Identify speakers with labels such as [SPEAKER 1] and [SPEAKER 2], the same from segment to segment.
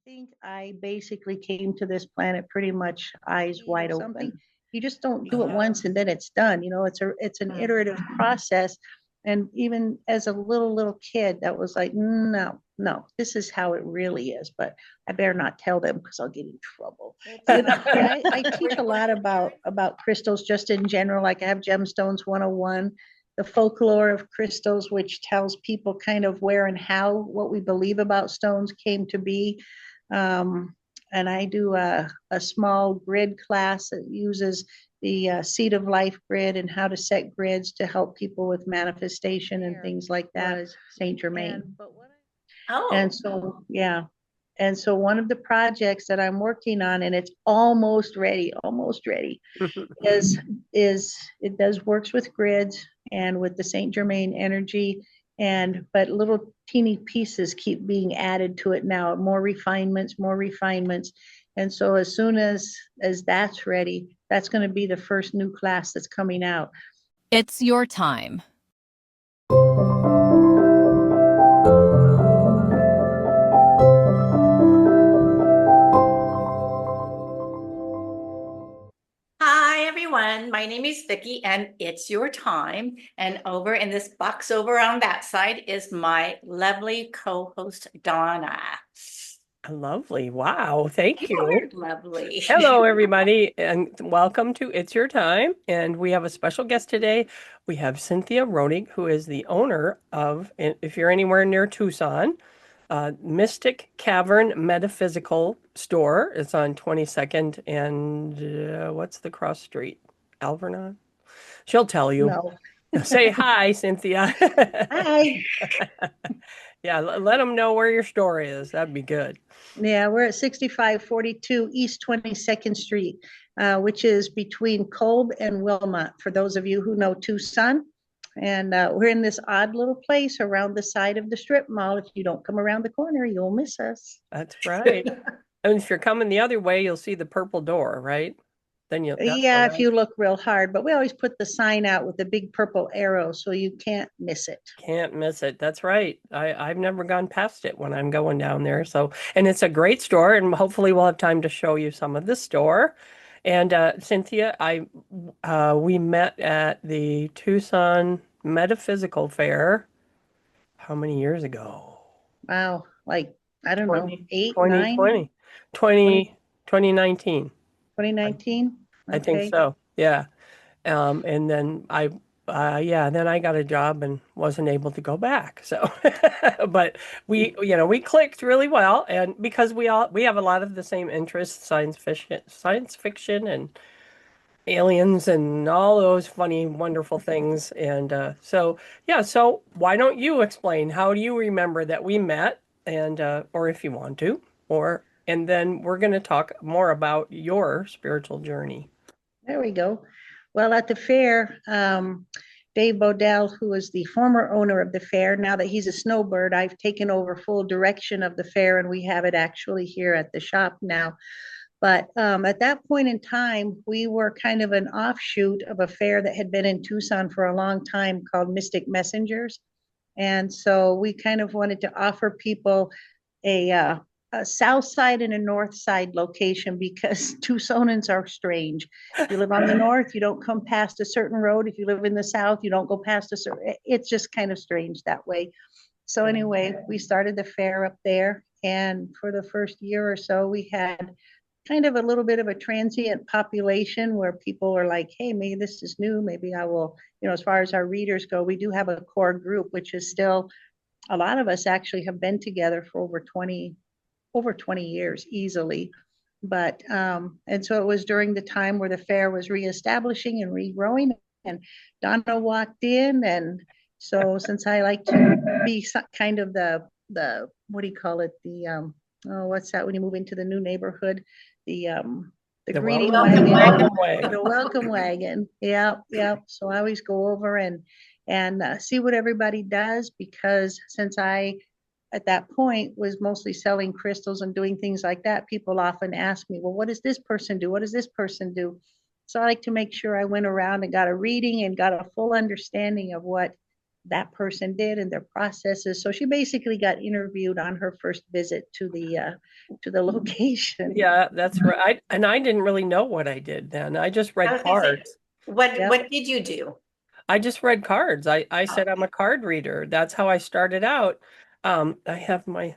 [SPEAKER 1] think I basically came to this planet pretty much eyes wide open. You just don't do it once and then it's done. It's an iterative process. And even as a little kid, that was like, no, no, this is how it really is. But I better not tell them because I'll get in trouble. I teach a lot about crystals just in general. Like I have Gemstones 101, the folklore of crystals, which tells people kind of where and how what we believe about stones came to be. And I do a small grid class that uses the Seed of Life grid and how to set grids to help people with manifestation and things like that is Saint Germaine. And so, yeah. And so one of the projects that I'm working on, and it's almost ready, is it does works with grids and with the Saint Germain energy, but little teeny pieces keep being added to it now, more refinements. And so as soon as that's ready, that's going to be the first new class that's coming out.
[SPEAKER 2] It's your time.
[SPEAKER 3] Hi, everyone. My name is Vicki, and it's your time. And over in this box over on that side is my lovely co-host, Dawna.
[SPEAKER 4] Lovely. Wow. Thank you.
[SPEAKER 3] You're lovely.
[SPEAKER 4] Hello, everybody, and welcome to It's Your Time. And we have a special guest today. We have Cynthia Rodig, who is the owner of, if you're anywhere near Tucson, Mystic Cavern Metaphysical Store. It's on 22nd and what's the cross street? Alvernon? She'll tell you.
[SPEAKER 1] No.
[SPEAKER 4] Say hi, Cynthia.
[SPEAKER 1] Hi.
[SPEAKER 4] Yeah, let them know where your store is. That'd be good.
[SPEAKER 1] Yeah, we're at 6542 East 22nd Street, which is between Kolb and Wilmot, for those of you who know Tucson. And we're in this odd little place around the side of the strip mall. If you don't come around the corner, you'll miss us.
[SPEAKER 4] That's right. And if you're coming the other way, you'll see the purple door, right? Then
[SPEAKER 1] yeah, if you look real hard, but we always put the sign out with the big purple arrow so you can't miss it.
[SPEAKER 4] Can't miss it. That's right. I've never gone past it when I'm going down there. So, and it's a great store, and hopefully we'll have time to show you some of the store. And Cynthia, we met at the Tucson Metaphysical Fair. How many years ago?
[SPEAKER 1] Wow, like I don't know,
[SPEAKER 4] 2019. 2019. I think so. Yeah. And then then I got a job and wasn't able to go back. So, but we clicked really well, and because we have a lot of the same interests, science fiction and aliens and all those funny, wonderful things. And so why don't you explain, how do you remember that we met, and or if you want to, and then we're going to talk more about your spiritual journey.
[SPEAKER 1] There we go. Well, at the fair, Dave Bodell, who was the former owner of the fair, now that he's a snowbird, I've taken over full direction of the fair, and we have it actually here at the shop now. But at that point in time, we were kind of an offshoot of a fair that had been in Tucson for a long time called Mystic Messengers. And so we kind of wanted to offer people a south side and a north side location, because Tucsonans are strange. If you live on the north, you don't come past a certain road. If you live in the south, you don't go past a certain, it's just kind of strange that way. So anyway, we started the fair up there, and for the first year or so, we had kind of a little bit of a transient population where people were like, hey, maybe this is new, maybe I will, as far as our readers go, we do have a core group, which is still, a lot of us actually have been together for over 20 years easily. But and so it was during the time where the fair was reestablishing and regrowing, and Donna walked in. And so since I like to be kind of the what do you call it, the what's that when you move into the new neighborhood, the greeting wagon, the welcome wagon. Yeah. So I always go over and see what everybody does, because since I at that point was mostly selling crystals and doing things like that, people often ask me, well, what does this person do? What does this person do? So I like to make sure I went around and got a reading and got a full understanding of what that person did and their processes. So she basically got interviewed on her first visit to the location.
[SPEAKER 4] Yeah, that's right. I didn't really know what I did then. I just
[SPEAKER 3] I
[SPEAKER 4] read
[SPEAKER 3] was gonna say,
[SPEAKER 4] cards.
[SPEAKER 1] Yep.
[SPEAKER 3] what did you do?
[SPEAKER 4] I just read cards. I said I'm a card reader. That's how I started out. I have my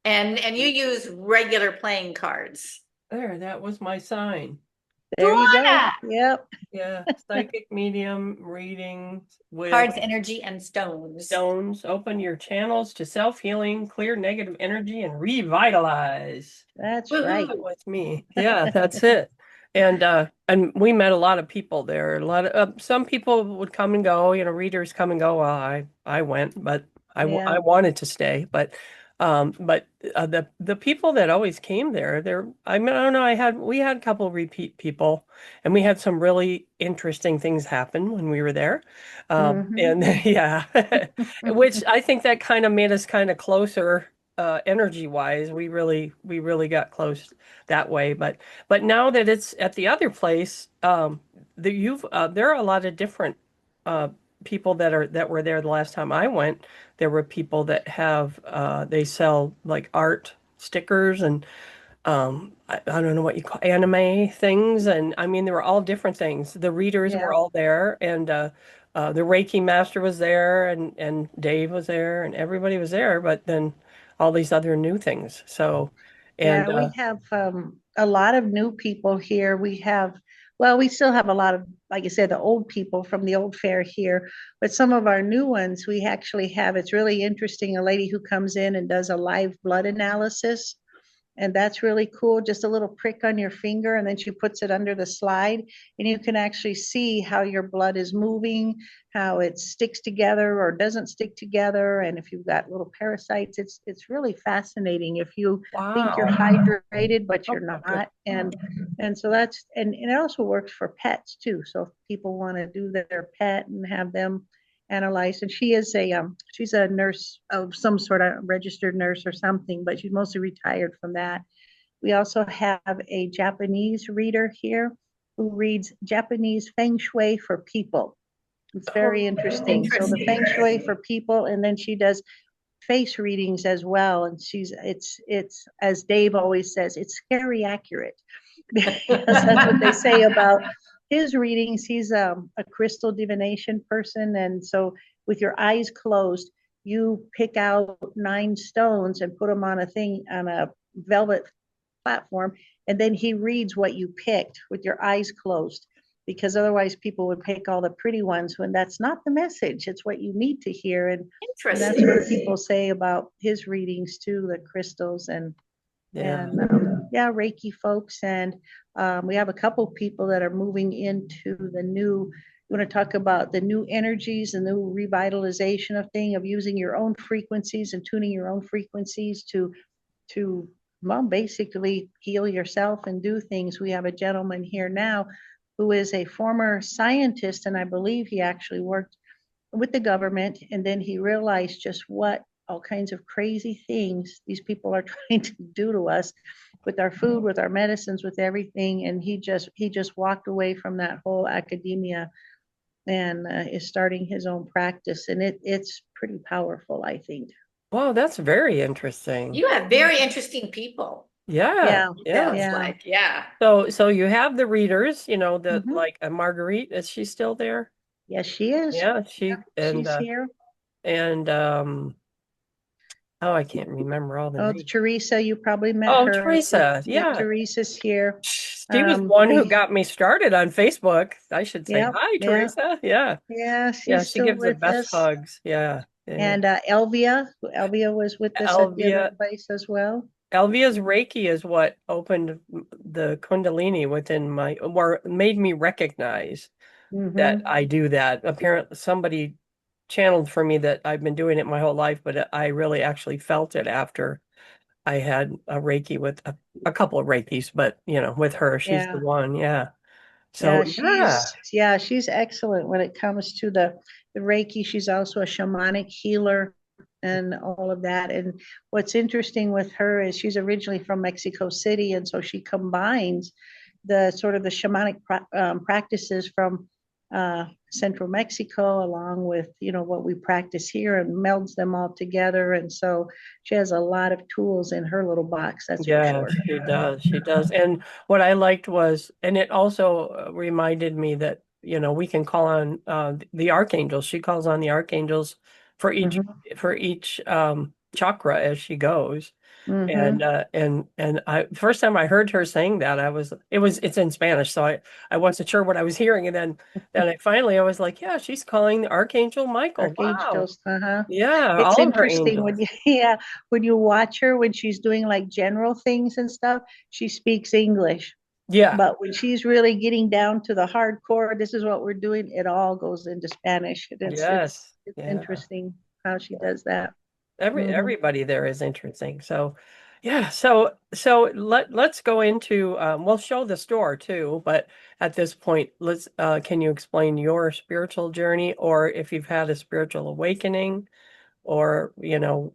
[SPEAKER 3] And you use regular playing cards.
[SPEAKER 4] there, that was my sign.
[SPEAKER 1] There you go.
[SPEAKER 3] Dawna!
[SPEAKER 1] Yep.
[SPEAKER 4] Yeah, psychic medium readings with
[SPEAKER 3] Cards, energy, and stones.
[SPEAKER 4] stones. Open your channels to self-healing, clear negative energy, and revitalize.
[SPEAKER 1] That's
[SPEAKER 3] Woohoo!
[SPEAKER 1] right.
[SPEAKER 4] That was me. Yeah, that's it. And we met a lot of people there. A lot of some people would come and go, readers come and go. Well, I went, but
[SPEAKER 1] Yeah.
[SPEAKER 4] I wanted to stay. But the people that always came there, I mean, I don't know, we had a couple of repeat people, and we had some really interesting things happen when we were there.
[SPEAKER 1] Mhm.
[SPEAKER 4] And yeah, which I think that kind of made us kind of closer energy wise. We really got close that way. But now that it's at the other place, there are a lot of different people that were there the last time I went. There were people that have they sell like art stickers and I don't know what you call anime things, and I mean, they were all different things. The readers
[SPEAKER 1] Yeah.
[SPEAKER 4] were all there, and the Reiki master was there, and Dave was there, and everybody was there. But then all these other new things. So, and
[SPEAKER 1] Yeah, we have a lot of new people here. Well, we still have a lot of, like I said, the old people from the old fair here, but some of our new ones, we actually have, it's really interesting, a lady who comes in and does a live blood analysis. And that's really cool. Just a little prick on your finger, and then she puts it under the slide, and you can actually see how your blood is moving, how it sticks together or doesn't stick together, and if you've got little parasites. It's really fascinating if you think you're
[SPEAKER 4] wow.
[SPEAKER 1] hydrated, but you're
[SPEAKER 4] Oh, good.
[SPEAKER 1] not. And so that's and it also works for pets too. So if people want to do their pet and have them analyzed, and she's a nurse of some sort, of registered nurse or something, but she's mostly retired from that. We also have a Japanese reader here who reads Japanese feng shui for people. It's very interesting. So the feng shui for people, and then she does face readings as well. And it's as Dave always says, it's scary accurate. Because that's what they say about his readings. He's a crystal divination person, and so with your eyes closed, you pick out 9 stones and put them on a velvet platform, and then he reads what you picked with your eyes closed, because otherwise people would pick all the pretty ones when that's not the message. It's what you need to hear, and that's what people say about his readings too, the crystals and
[SPEAKER 4] Yeah.
[SPEAKER 1] yeah, Reiki folks. And we have a couple people that are moving into the new, you want to talk about the new energies and the new revitalization of thing, of using your own frequencies and tuning your own frequencies to well, basically heal yourself and do things. We have a gentleman here now who is a former scientist, and I believe he actually worked with the government, and then he realized just what all kinds of crazy things these people are trying to do to us with our food, with our medicines, with everything. And he just walked away from that whole academia and is starting his own practice, and it's pretty powerful, I think.
[SPEAKER 4] Wow, that's very interesting.
[SPEAKER 3] You have very interesting people.
[SPEAKER 4] Yeah,
[SPEAKER 1] Yeah,
[SPEAKER 4] yeah.
[SPEAKER 1] yeah.
[SPEAKER 3] Like, yeah.
[SPEAKER 4] So you have the readers, the
[SPEAKER 1] Mhm.
[SPEAKER 4] like Marguerite, is she still there?
[SPEAKER 1] Yes, she is.
[SPEAKER 4] Yeah,
[SPEAKER 1] She's here.
[SPEAKER 4] and oh, I can't remember all the
[SPEAKER 1] Oh,
[SPEAKER 4] names.
[SPEAKER 1] Teresa, you probably met
[SPEAKER 4] Oh,
[SPEAKER 1] her.
[SPEAKER 4] Teresa, yeah.
[SPEAKER 1] Teresa's here.
[SPEAKER 4] She was one who got me started on Facebook. I should say
[SPEAKER 1] Yep,
[SPEAKER 4] hi,
[SPEAKER 1] yeah,
[SPEAKER 4] Teresa. Yeah.
[SPEAKER 1] yeah,
[SPEAKER 4] Yeah,
[SPEAKER 1] she's
[SPEAKER 4] she
[SPEAKER 1] still
[SPEAKER 4] gives the
[SPEAKER 1] with
[SPEAKER 4] best
[SPEAKER 1] us.
[SPEAKER 4] hugs. Yeah. Yeah.
[SPEAKER 1] And Elvia was with us at the other
[SPEAKER 4] Elvia,
[SPEAKER 1] place as well.
[SPEAKER 4] Elvia's Reiki is what opened the Kundalini within or made me recognize that
[SPEAKER 1] Mhm.
[SPEAKER 4] I do that. Apparently, somebody channeled for me that I've been doing it my whole life, but I really actually felt it after I had a Reiki with a couple of Reikis, but with her, she's the
[SPEAKER 1] Yeah,
[SPEAKER 4] one. Yeah. So
[SPEAKER 1] yeah, she's excellent when it comes to the Reiki. She's also a shamanic healer and all of that. And what's interesting with her is she's originally from Mexico City, and so she combines the sort of the shamanic practices from Central Mexico, along with, what we practice here, and melds them all together. And so she has a lot of tools in her little box, that's for
[SPEAKER 4] Yeah,
[SPEAKER 1] sure.
[SPEAKER 4] she does. She does. And what I liked was, and it also reminded me that, we can call on the archangels. She calls on the archangels for each
[SPEAKER 1] Mhm.
[SPEAKER 4] for each chakra as she goes. And
[SPEAKER 1] Mhm.
[SPEAKER 4] I first time I heard her saying that, it's in Spanish, so I wasn't sure what I was hearing. And then I was like, yeah, she's calling the Archangel Michael. Wow.
[SPEAKER 1] Archangels, uh-huh.
[SPEAKER 4] Yeah,
[SPEAKER 1] It's
[SPEAKER 4] all of her
[SPEAKER 1] interesting when
[SPEAKER 4] angels.
[SPEAKER 1] you, yeah, when you watch her, when she's doing like general things and stuff, she speaks English.
[SPEAKER 4] Yeah.
[SPEAKER 1] But when she's really getting down to the hardcore, this is what we're doing, it all goes into Spanish. And
[SPEAKER 4] Yes.
[SPEAKER 1] it's
[SPEAKER 4] Yeah.
[SPEAKER 1] interesting how she does that. Mhm.
[SPEAKER 4] Everybody there is interesting. So yeah, so let's go into we'll show the store too, but at this point, let's can you explain your spiritual journey, or if you've had a spiritual awakening, or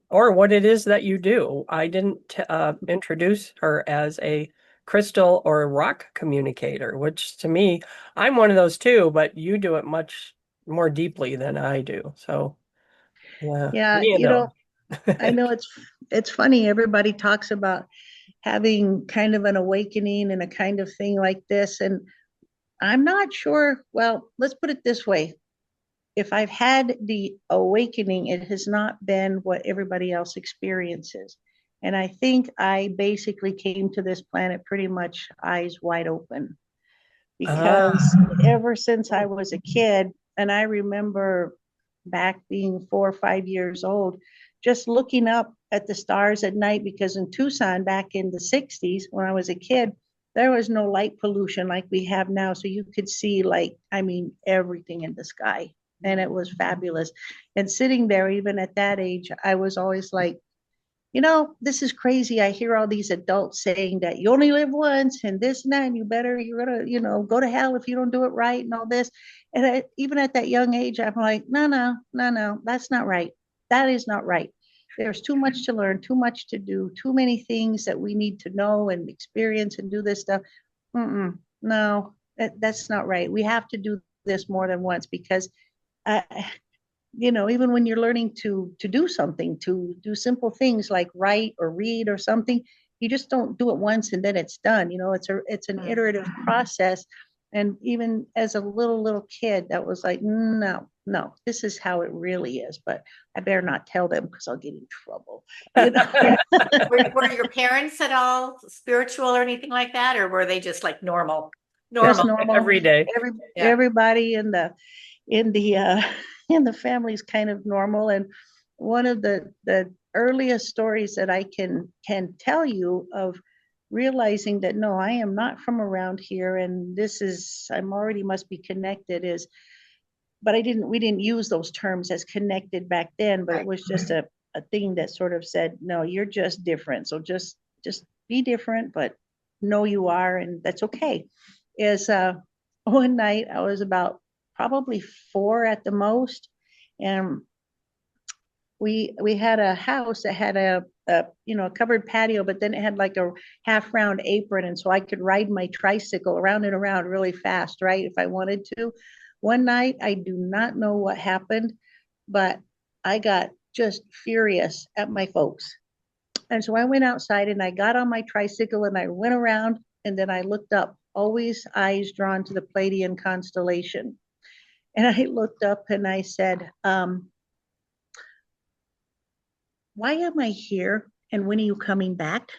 [SPEAKER 4] or what it is that you do? I didn't introduce her as a crystal or rock communicator, which to me, I'm one of those too, but you do it much more deeply than I do. So yeah,
[SPEAKER 1] Yeah,
[SPEAKER 4] me and
[SPEAKER 1] I know it's funny. Everybody talks about having kind of an awakening and a kind of thing like this. And I'm not sure. Well, let's put it this way. If I've had the awakening, it has not been what everybody else experiences. And I think I basically came to this planet pretty much eyes wide open,
[SPEAKER 4] Ah,
[SPEAKER 1] because ever since I was a kid, and I remember back being 4 or 5 years old, just looking up at the stars at night, because in Tucson back in the 60s, when I was a kid, there was no light pollution like we have now. So you could see, like, I mean, everything in the sky. And it was fabulous. And sitting there, even at that age, I was always like, this is crazy. I hear all these adults saying that you only live once and this and that, and you're gonna, go to hell if you don't do it right and all this. And even at that young age, I'm like, no, no, no, no, that's not right. That is not right. There's too much to learn, too much to do, too many things that we need to know and experience and do this stuff. No, that's not right. We have to do this more than once, because uh, even when you're learning to do something, to do simple things like write or read or something, you just don't do it once and then it's done. It's an iterative process. And even as a little kid, that was like, no, no, this is how it really is. But I better not tell them, because I'll get in trouble.
[SPEAKER 3] Were your parents at all spiritual or anything like that, or were they just like normal?
[SPEAKER 1] Just
[SPEAKER 3] Normal.
[SPEAKER 1] normal.
[SPEAKER 4] every day.
[SPEAKER 3] Yeah.
[SPEAKER 1] Everybody in the in the family is kind of normal. And one of the earliest stories that I can tell you of realizing that, no, I am not from around here, and I'm already must be connected, is, but we didn't use those terms as connected back then, but it was just a thing that sort of said, no, you're just different. So just be different, but know you are, and that's okay. Is one night I was about probably 4 at the most, and we had a house that had a covered patio, but then it had like a half round apron, and so I could ride my tricycle around and around really fast, right, if I wanted to. One night, I do not know what happened, but I got just furious at my folks. And so I went outside and I got on my tricycle and I went around, and then I looked up, always eyes drawn to the Pleiadian constellation. And I looked up and I said, why am I here? And when are you coming back?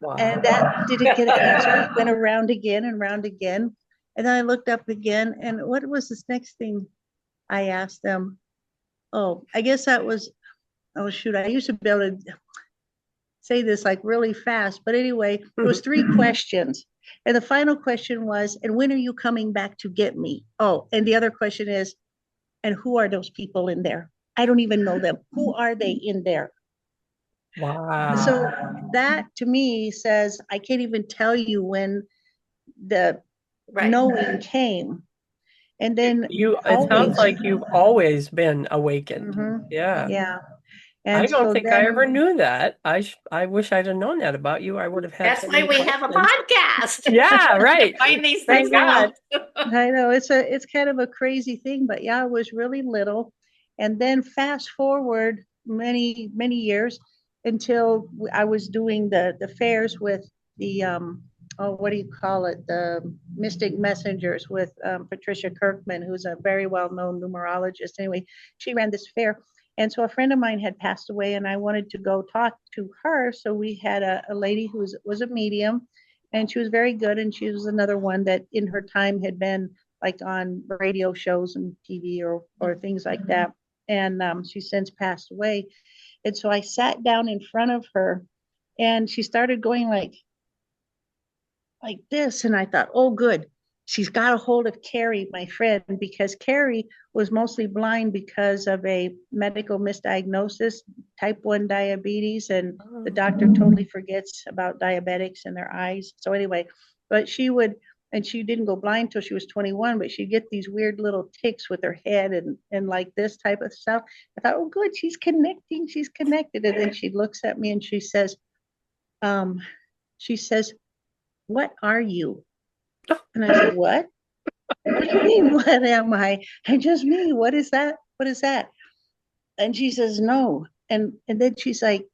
[SPEAKER 4] Wow.
[SPEAKER 1] And that didn't get an answer. Went around again and around again. And then I looked up again. And what was this next thing I asked them? Oh, I guess that was, oh, shoot, I used to be able to say this like really fast. But anyway, it was 3 questions. And the final question was, and when are you coming back to get me? Oh, and the other question is, and who are those people in there? I don't even know them. Who are they in there?
[SPEAKER 4] Wow.
[SPEAKER 1] So that to me says, I can't even tell you when the knowing came. And then
[SPEAKER 4] It sounds
[SPEAKER 1] always,
[SPEAKER 4] like you've always been awakened.
[SPEAKER 1] mhm,
[SPEAKER 4] Yeah.
[SPEAKER 1] yeah.
[SPEAKER 4] I
[SPEAKER 1] And
[SPEAKER 4] don't
[SPEAKER 1] so
[SPEAKER 4] think I
[SPEAKER 1] then,
[SPEAKER 4] ever knew that. I wish I'd have known that about you. I would have had
[SPEAKER 3] That's
[SPEAKER 4] so
[SPEAKER 3] why
[SPEAKER 4] many
[SPEAKER 3] we have a
[SPEAKER 4] questions.
[SPEAKER 3] podcast.
[SPEAKER 4] Yeah, right.
[SPEAKER 3] Find these
[SPEAKER 4] Thank
[SPEAKER 3] things out.
[SPEAKER 1] I know it's kind of a crazy thing, but yeah, I was really little. And then fast forward many years until I was doing the fairs with the oh, what do you call it? The Mystic Messengers with Patricia Kirkman, who's a very well-known numerologist. Anyway, she ran this fair. And so a friend of mine had passed away, and I wanted to go talk to her. So we had a lady who was a medium, and she was very good. And she was another one that in her time had been like on radio shows and TV or things like that. And she's since passed away. And so I sat down in front of her, and she started going like this. And I thought, oh, good. She's got a hold of Carrie, my friend, because Carrie was mostly blind because of a medical misdiagnosis, type 1 diabetes. And the doctor totally forgets about diabetics and their eyes. So anyway, but and she didn't go blind till she was 21, but she'd get these weird little ticks with her head and like this type of stuff. I thought, oh, good, she's connected. And then she looks at me and um, she says, what are you? And I said, what? What do you mean, what am I? I just me. What is that? What is that? And she says, no. And then she's like,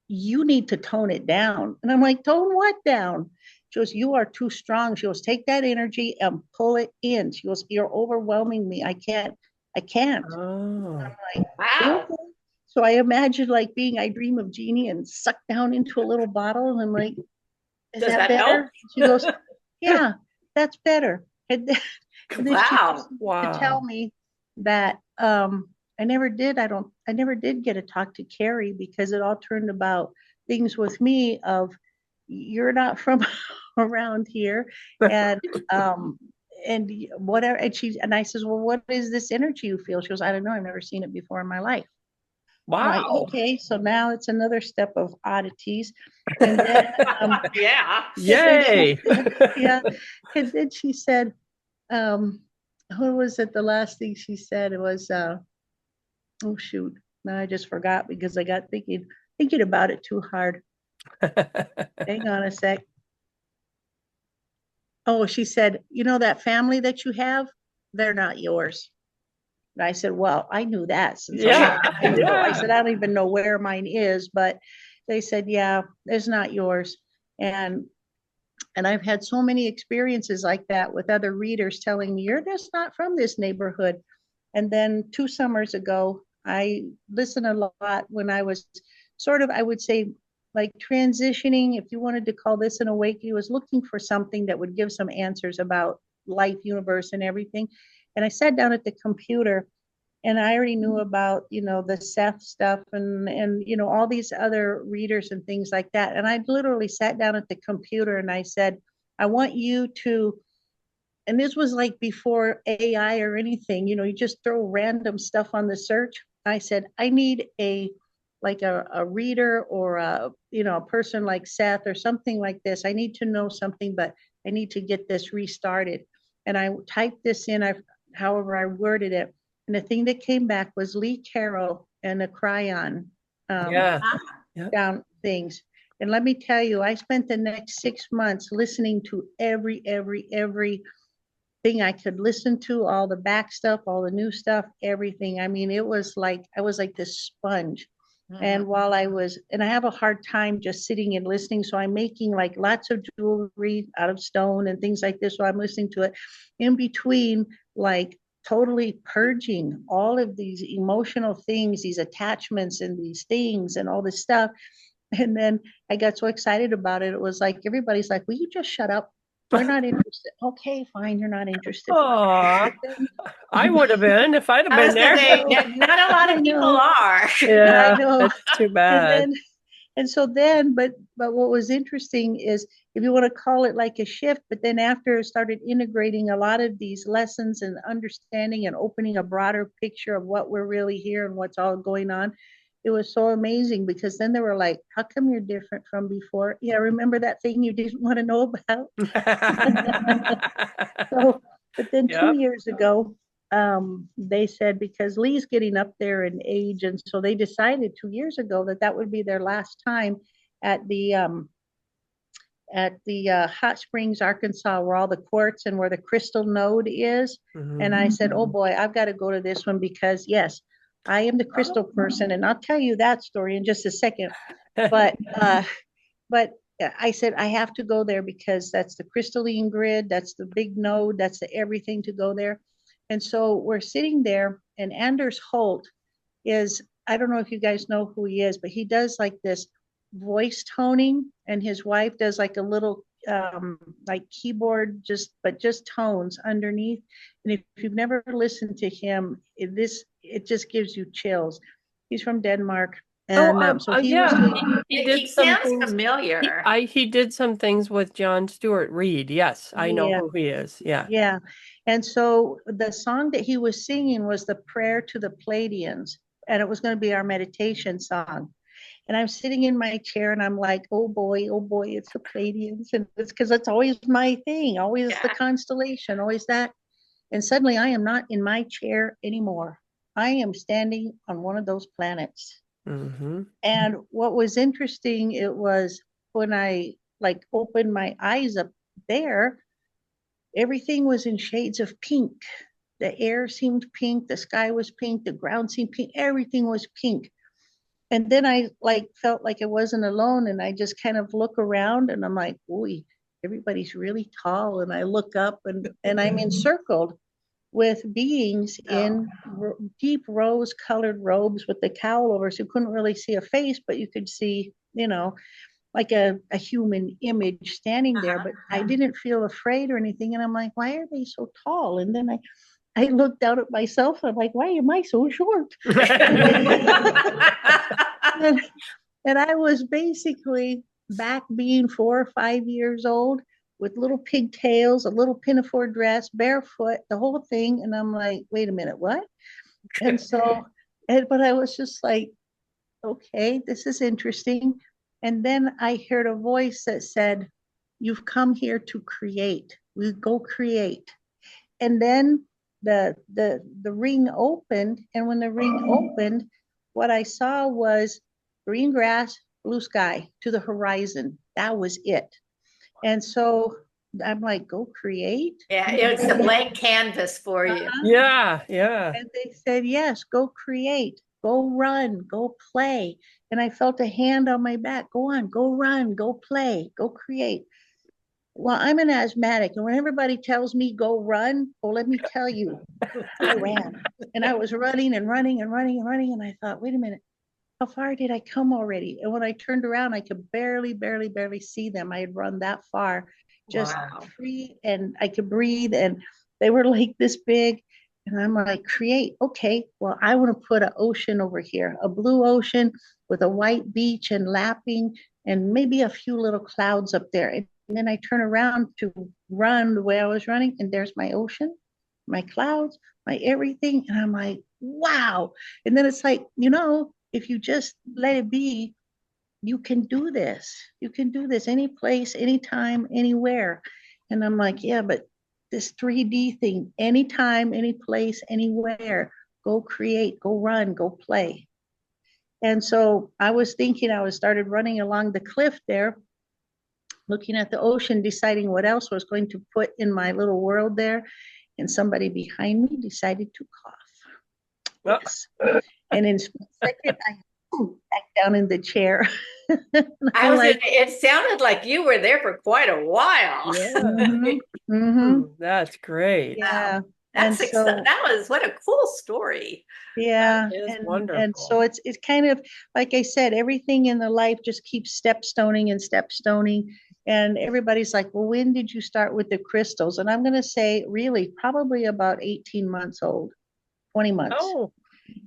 [SPEAKER 1] you need to tone it down. And I'm like, tone what down? She goes, you are too strong. She goes, take that energy and pull it in. She goes, you're overwhelming me. I can't.
[SPEAKER 4] Oh.
[SPEAKER 1] I'm like,
[SPEAKER 3] Wow.
[SPEAKER 1] okay. So I imagine like I dream of Jeannie and sucked down into a little bottle. And I'm like, is
[SPEAKER 3] Does
[SPEAKER 1] that
[SPEAKER 3] that help?
[SPEAKER 1] better? She goes, yeah, that's better. And then she
[SPEAKER 3] Wow.
[SPEAKER 1] proceeded to tell me that I never did get to talk to Carrie because it all turned about things with me of you're not from around here and whatever. And I says, well, what is this energy you feel? She goes, I don't know, I've never seen it before in my life. I'm like,
[SPEAKER 4] Wow.
[SPEAKER 1] okay, so now it's another step of oddities. And then
[SPEAKER 3] Yeah.
[SPEAKER 4] Yay.
[SPEAKER 1] yeah. And then she said, what was it? The last thing she said, it was oh shoot. Now I just forgot because I got thinking about it too hard. Hang on a sec. Oh, she said, you know that family that you have? They're not yours. And I said, well, I knew that since
[SPEAKER 4] Yeah.
[SPEAKER 1] I said, I don't even know where mine is, but they said, yeah, it's not yours. And I've had so many experiences like that with other readers telling me, you're just not from this neighborhood. And then 2 summers ago, I listened a lot when I was sort of, I would say, like transitioning, if you wanted to call this an awakening, was looking for something that would give some answers about life, universe, and everything. And I sat down at the computer and I already knew about, the Seth stuff and all these other readers and things like that. And I literally sat down at the computer and I said, I want you to, and this was like before AI or anything, you just throw random stuff on the search. I said, I need a reader or a person like Seth or something like this. I need to know something, but I need to get this restarted. And I typed this in, however I worded it. And the thing that came back was Lee Carroll and a cryon
[SPEAKER 4] Yeah.
[SPEAKER 1] down things. And let me tell you, I spent the next 6 months listening to every thing I could listen to, all the back stuff, all the new stuff, everything. I mean, it was like, I was like this sponge. And while I have a hard time just sitting and listening. So I'm making like lots of jewelry out of stone and things like this. So I'm listening to it in between, like totally purging all of these emotional things, these attachments and these things and all this stuff. And then I got so excited about it. It was like, everybody's like, will you just shut up? We're not interested. Okay, fine. You're not interested.
[SPEAKER 4] Aw, I would have been if I'd have been there.
[SPEAKER 3] Not a lot of people are.
[SPEAKER 4] Yeah,
[SPEAKER 1] I know.
[SPEAKER 4] that's too bad.
[SPEAKER 1] But what was interesting is, if you want to call it like a shift, but then after I started integrating a lot of these lessons and understanding and opening a broader picture of what we're really here and what's all going on, it was so amazing because then they were like, how come you're different from before? Yeah, remember that thing you didn't want to know about? So, but then 2 years ago, they said because Lee's getting up there in age, and so they decided 2 years ago that that would be their last time at the Hot Springs, Arkansas, where all the quartz and where the crystal node is. And I said, oh boy, I've got to go to this one because yes, I am the crystal person, and I'll tell you that story in just a second. But I said I have to go there because that's the crystalline grid, that's the big node, that's the everything to go there. And so we're sitting there, and Anders Holt is, I don't know if you guys know who he is, but he does like this voice toning, and his wife does like a little like keyboard, just tones underneath. And if you've never listened to him, it just gives you chills. He's from Denmark. And so he
[SPEAKER 3] he sounds familiar.
[SPEAKER 4] He did some things with John Stewart Reed. Yes, I know who he is. Yeah.
[SPEAKER 1] Yeah. And so the song that he was singing was the Prayer to the Pleiadians, and it was going to be our meditation song. And I'm sitting in my chair and I'm like, oh boy, it's the Pleiadians. And it's because that's always my thing, always the constellation, always that. And suddenly I am not in my chair anymore. I am standing on one of those planets.
[SPEAKER 4] Mm-hmm.
[SPEAKER 1] And what was interesting, it was when I like opened my eyes up there, everything was in shades of pink. The air seemed pink, the sky was pink, the ground seemed pink, everything was pink. And then I like felt like I wasn't alone, and I just kind of look around and I'm like, boy, everybody's really tall. And I look up and I'm encircled with beings in deep rose colored robes with the cowl over, so you couldn't really see a face, but you could see, like a human image standing there. But I didn't feel afraid or anything. And I'm like, why are they so tall? And then I looked down at myself and I'm like, why am I so short? and I was basically back being 4 or 5 years old with little pigtails, a little pinafore dress, barefoot, the whole thing. And I'm like, wait a minute, what? And so, but I was just like, okay, this is interesting. And then I heard a voice that said, you've come here to create. We go create. And then the ring opened. And when the ring opened, what I saw was green grass, blue sky to the horizon. That was it. And so I'm like, go create.
[SPEAKER 3] Yeah, it's a blank canvas for you.
[SPEAKER 4] Yeah.
[SPEAKER 1] And they said, yes, go create, go run, go play. And I felt a hand on my back. Go on, go run, go play, go create. Well, I'm an asthmatic, and when everybody tells me go run, well, let me tell you, I ran. And I was running and running and running and running. And I thought, wait a minute, how far did I come already? And when I turned around, I could barely see them. I had run that far, just free, and I could breathe, and they were like this big. And I'm like, create. Okay, well, I want to put an ocean over here, a blue ocean with a white beach and lapping and maybe a few little clouds up there. And then I turn around to run the way I was running, and there's my ocean, my clouds, my everything. And I'm like, wow. And then it's like, if you just let it be, you can do this. You can do this any place, anytime, anywhere. And I'm like, yeah, but this 3D thing, anytime, any place, anywhere, go create, go run, go play. And so I was thinking, I started running along the cliff there, looking at the ocean, deciding what else was going to put in my little world there. And somebody behind me decided to cough.
[SPEAKER 4] Well.
[SPEAKER 1] Yes. And in a second, I back down in the chair.
[SPEAKER 3] It sounded like you were there for quite a while.
[SPEAKER 4] Yeah.
[SPEAKER 1] Mm-hmm.
[SPEAKER 4] That's great.
[SPEAKER 1] Yeah.
[SPEAKER 3] That was what a cool story.
[SPEAKER 1] Yeah.
[SPEAKER 4] That is wonderful.
[SPEAKER 1] And so it's kind of, like I said, everything in the life just keeps stepstoning and stepstoning. And everybody's like, well, when did you start with the crystals? And I'm going to say, really, probably about 18 months old, 20 months.
[SPEAKER 4] Oh,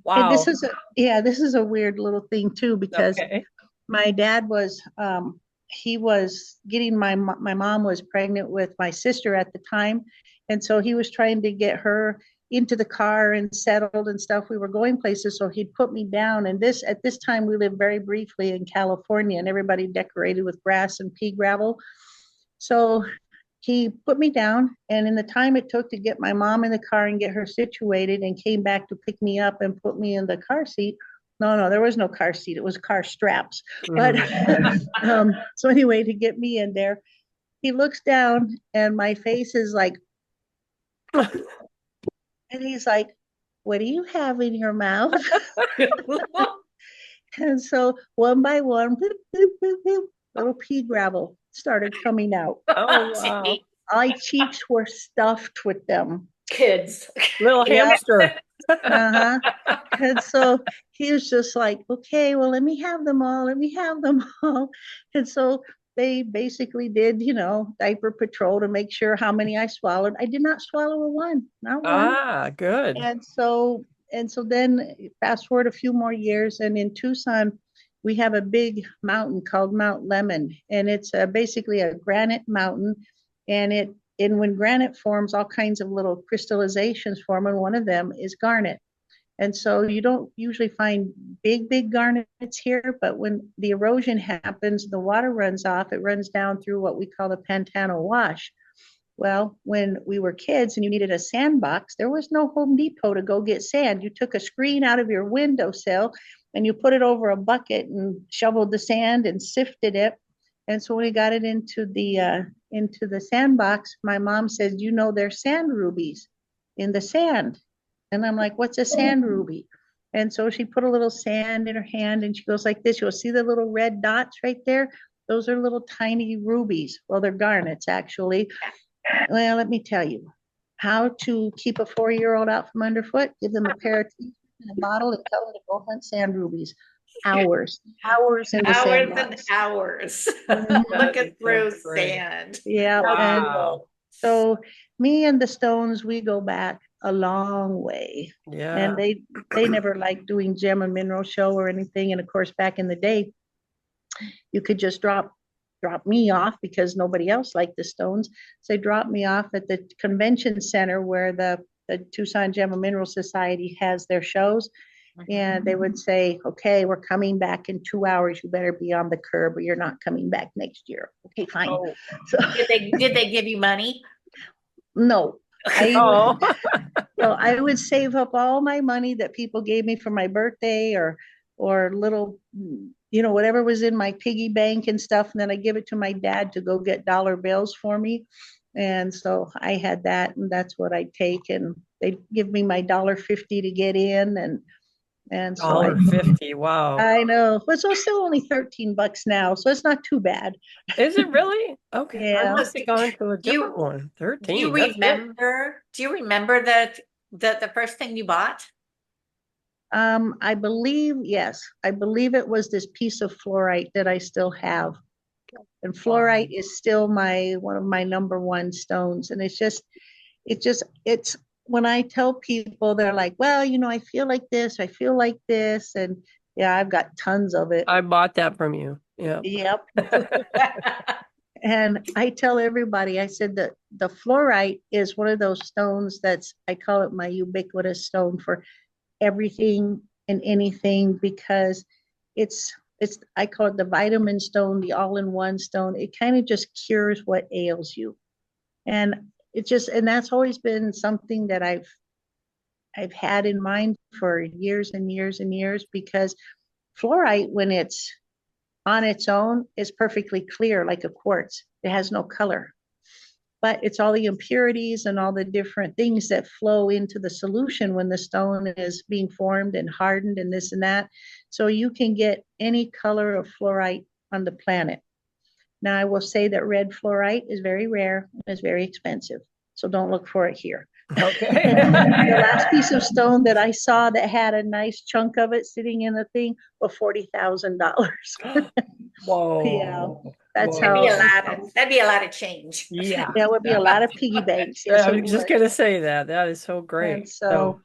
[SPEAKER 4] wow.
[SPEAKER 1] And this is a weird little thing too, because my dad was, he was getting my mom was pregnant with my sister at the time. And so he was trying to get her into the car and settled and stuff. We were going places. So he'd put me down. And at this time we lived very briefly in California, and everybody decorated with grass and pea gravel. So he put me down, and in the time it took to get my mom in the car and get her situated and came back to pick me up and put me in the car seat. No, there was no car seat. It was car straps. But so anyway, to get me in there, he looks down and my face is like, and he's like, what do you have in your mouth? And so one by one, boop, boop, boop, boop, little pea gravel started coming out.
[SPEAKER 4] Oh, wow.
[SPEAKER 1] My cheeks were stuffed with them.
[SPEAKER 3] Kids.
[SPEAKER 4] Little hamster.
[SPEAKER 1] Uh-huh. And so he was just like, okay, well, let me have them all. Let me have them all. And so they basically did, diaper patrol to make sure how many I swallowed. I did not swallow a one, not one.
[SPEAKER 4] Ah, good.
[SPEAKER 1] And so then fast forward a few more years, and in Tucson, we have a big mountain called Mount Lemon, and it's basically a granite mountain, and when granite forms, all kinds of little crystallizations form, and one of them is garnet. And so you don't usually find big garnets here, but when the erosion happens, the water runs off, it runs down through what we call the Pantano Wash. Well, when we were kids and you needed a sandbox, there was no Home Depot to go get sand. You took a screen out of your windowsill and you put it over a bucket and shoveled the sand and sifted it. And so when we got it into the sandbox, my mom said, there's sand rubies in the sand. And I'm like, what's a sand ruby? And so she put a little sand in her hand and she goes like this. You'll see the little red dots right there. Those are little tiny rubies. Well, they're garnets, actually. Well, let me tell you how to keep a 4-year-old out from underfoot. Give them a pair of teeth and a bottle and tell them to go hunt sand rubies. Hours in the sandbox.
[SPEAKER 3] And hours.
[SPEAKER 1] Mhm.
[SPEAKER 3] Looking through sand.
[SPEAKER 1] Yeah.
[SPEAKER 4] Wow.
[SPEAKER 1] So me and the Stones, we go back a long way.
[SPEAKER 4] Yeah.
[SPEAKER 1] And they never liked doing gem and mineral show or anything. And of course, back in the day, you could just drop me off because nobody else liked the Stones. So they dropped me off at the convention center where the Tucson Gem and Mineral Society has their shows. And they would say, okay, we're coming back in 2 hours. You better be on the curb or you're not coming back next year. Okay, fine.
[SPEAKER 3] Oh.
[SPEAKER 1] So
[SPEAKER 3] Did they give you money?
[SPEAKER 1] no.
[SPEAKER 4] Oh.
[SPEAKER 1] So I would save up all my money that people gave me for my birthday or little, whatever was in my piggy bank and stuff. And then I give it to my dad to go get dollar bills for me. And so I had that, and that's what I take. And they give me my $1.50 to get in. And so
[SPEAKER 4] $1.50. Wow.
[SPEAKER 1] I know. But so it's still only $13 now. So it's not too bad.
[SPEAKER 4] Is it really? Okay.
[SPEAKER 1] Yeah.
[SPEAKER 4] I must have gone to a different one. 13.
[SPEAKER 3] Do you remember the first thing you bought?
[SPEAKER 1] I believe, yes. I believe it was this piece of fluorite that I still have. And fluorite is still one of my number one stones. And it's when I tell people, they're like, well, I feel like this, I feel like this. And yeah, I've got tons of it.
[SPEAKER 4] I bought that from you. Yeah.
[SPEAKER 1] Yep. And I tell everybody, I said that the fluorite is one of those stones I call it my ubiquitous stone for everything and anything, because I call it the vitamin stone, the all-in-one stone. It kind of just cures what ails you. And that's always been something that I've had in mind for years and years and years, because fluorite, when it's on its own, is perfectly clear like a quartz. It has no color. But it's all the impurities and all the different things that flow into the solution when the stone is being formed and hardened and this and that. So you can get any color of fluorite on the planet. Now, I will say that red fluorite is very rare and is very expensive. So don't look for it here.
[SPEAKER 4] Okay.
[SPEAKER 1] The last piece of stone that I saw that had a nice chunk of it sitting in the thing was $40,000.
[SPEAKER 4] Whoa.
[SPEAKER 1] Yeah. That's
[SPEAKER 4] Whoa.
[SPEAKER 1] how
[SPEAKER 3] That'd be a lot of change.
[SPEAKER 4] Yeah.
[SPEAKER 1] that would be a lot of piggy banks.
[SPEAKER 4] Yeah,
[SPEAKER 1] Yes,
[SPEAKER 4] I
[SPEAKER 1] it
[SPEAKER 4] was just
[SPEAKER 1] would.
[SPEAKER 4] going to say that. That is so great.
[SPEAKER 1] And so,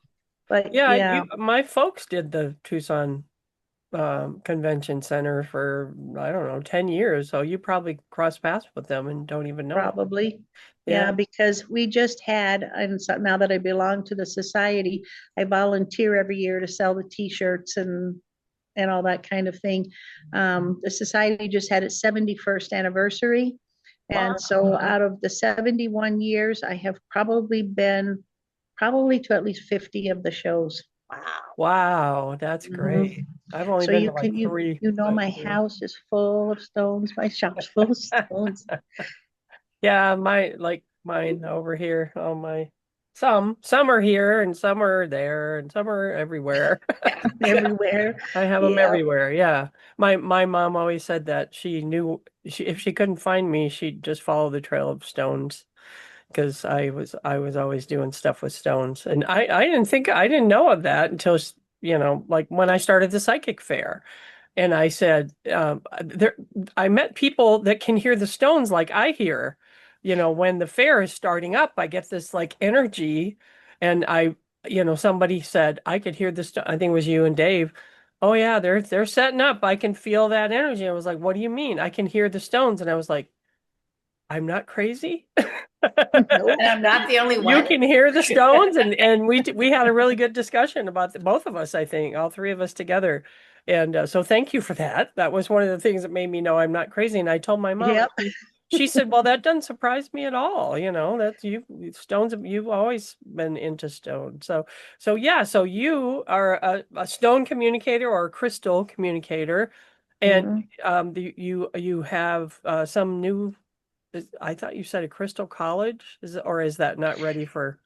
[SPEAKER 1] but
[SPEAKER 4] yeah,
[SPEAKER 1] yeah,
[SPEAKER 4] my folks did the Tucson Convention Center for, I don't know, 10 years. So you probably cross paths with them and don't even know.
[SPEAKER 1] probably.
[SPEAKER 4] Yeah.
[SPEAKER 1] Yeah, because we just had, and so now that I belong to the society, I volunteer every year to sell the T-shirts and all that kind of thing. The society just had its 71st anniversary, And so out of the 71 years, I have probably been to at least 50 of the shows.
[SPEAKER 3] Wow.
[SPEAKER 4] Wow, that's great. I've only
[SPEAKER 1] So
[SPEAKER 4] been
[SPEAKER 1] you
[SPEAKER 4] to like
[SPEAKER 1] can,
[SPEAKER 4] three.
[SPEAKER 1] you know,
[SPEAKER 4] but,
[SPEAKER 1] my
[SPEAKER 4] yeah.
[SPEAKER 1] house is full of stones, my shop's full of stones.
[SPEAKER 4] Yeah, mine over here. Oh my, some are here and some are there and some are everywhere.
[SPEAKER 1] Everywhere.
[SPEAKER 4] I have them
[SPEAKER 1] Yeah.
[SPEAKER 4] everywhere. Yeah. My mom always said that she knew if she couldn't find me, she'd just follow the trail of stones because I was always doing stuff with stones. And I didn't know of that until like when I started the psychic fair. And I said, I met people that can hear the stones like I hear. When the fair is starting up, I get this like energy. And somebody said I could hear this. I think it was you and Dave. Oh yeah, they're setting up. I can feel that energy. I was like, what do you mean? I can hear the stones. And I was like, I'm not crazy.
[SPEAKER 1] Nope.
[SPEAKER 3] And I'm not the only
[SPEAKER 4] You
[SPEAKER 3] one.
[SPEAKER 4] can hear the stones, and we had a really good discussion about both of us, I think, all three of us together. And so thank you for that. That was one of the things that made me know I'm not crazy. And I told my mom,
[SPEAKER 1] Yep.
[SPEAKER 4] she said, well, that doesn't surprise me at all. That's stones, you've always been into stone. So yeah, so you are a stone communicator or a crystal communicator. And
[SPEAKER 1] Mhm.
[SPEAKER 4] you have some new I thought you said a Crystal College, or is that not ready for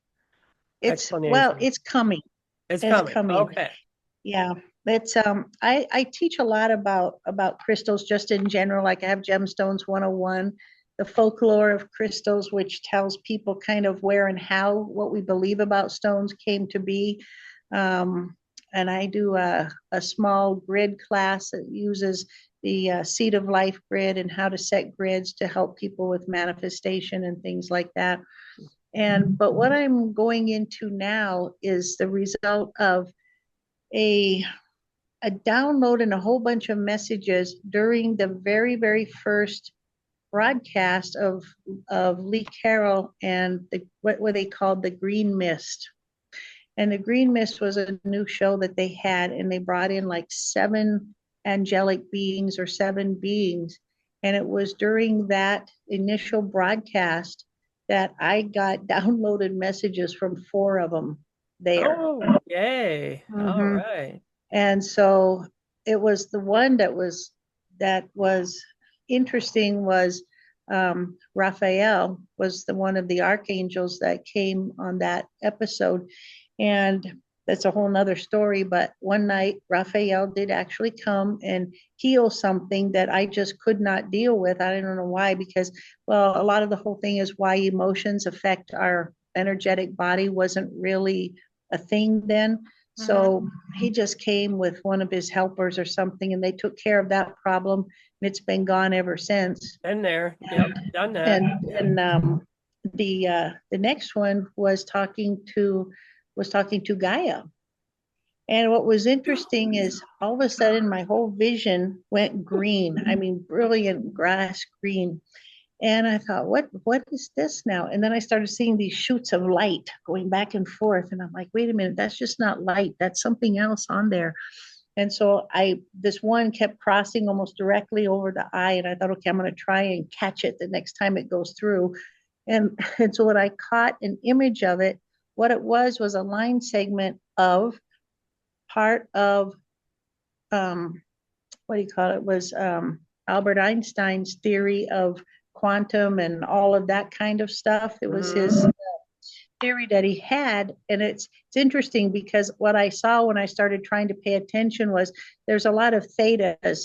[SPEAKER 4] explanation?
[SPEAKER 1] It's coming.
[SPEAKER 4] It's
[SPEAKER 1] It's
[SPEAKER 4] coming.
[SPEAKER 1] coming.
[SPEAKER 4] Okay.
[SPEAKER 1] Yeah. I teach a lot about crystals just in general. Like I have Gemstones 101, the folklore of crystals, which tells people kind of where and how what we believe about stones came to be. And I do a small grid class that uses the Seed of Life grid and how to set grids to help people with manifestation and things like that. But what I'm going into now is the result of a a download and a whole bunch of messages during the very, very first broadcast of Lee Carroll and what they called the Green Mist. And the Green Mist was a new show that they had, and they brought in like 7 angelic beings or 7 beings. And it was during that initial broadcast that I got downloaded messages from 4 of them there.
[SPEAKER 4] Oh, yay. All
[SPEAKER 1] Mhm.
[SPEAKER 4] right.
[SPEAKER 1] And so it was the one that was interesting was Raphael was the one of the archangels that came on that episode. And that's a whole nother story. But one night, Raphael did actually come and heal something that I just could not deal with. I don't know why, because, well, a lot of the whole thing is why emotions affect our energetic body wasn't really a thing then. So he just came with one of his helpers or something, and they took care of that problem, and it's been gone ever since.
[SPEAKER 4] Been there. Yep. Done that.
[SPEAKER 1] And the next one was talking to Gaia. And what was interesting is all of a sudden my whole vision went green. I mean, brilliant grass green. And I thought, what is this now? And then I started seeing these shoots of light going back and forth. And I'm like, wait a minute, that's just not light. That's something else on there. And so this one kept crossing almost directly over the eye. And I thought, okay, I'm going to try and catch it the next time it goes through. And so when I caught an image of it, what it was a line segment of part of, what do you call it, was Albert Einstein's theory of quantum and all of that kind of stuff. It was his theory that he had. And it's interesting because what I saw when I started trying to pay attention was there's a lot of thetas,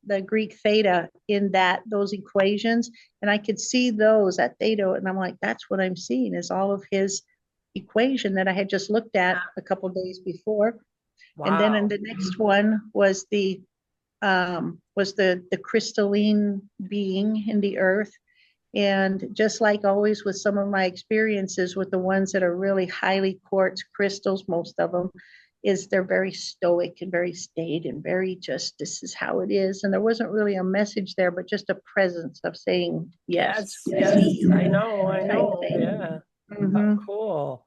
[SPEAKER 1] the Greek theta in those equations. And I could see those at theta. And I'm like, that's what I'm seeing is all of his equation that I had just looked at a couple days before.
[SPEAKER 4] Wow.
[SPEAKER 1] And then in the next one was the crystalline being in the earth. And just like always with some of my experiences with the ones that are really highly quartz crystals, most of them, is they're very stoic and very staid and very just, this is how it is. And there wasn't really a message there, but just a presence of saying, yes.
[SPEAKER 4] Yes. I know. Yeah.
[SPEAKER 1] Mm-hmm.
[SPEAKER 4] Oh, cool.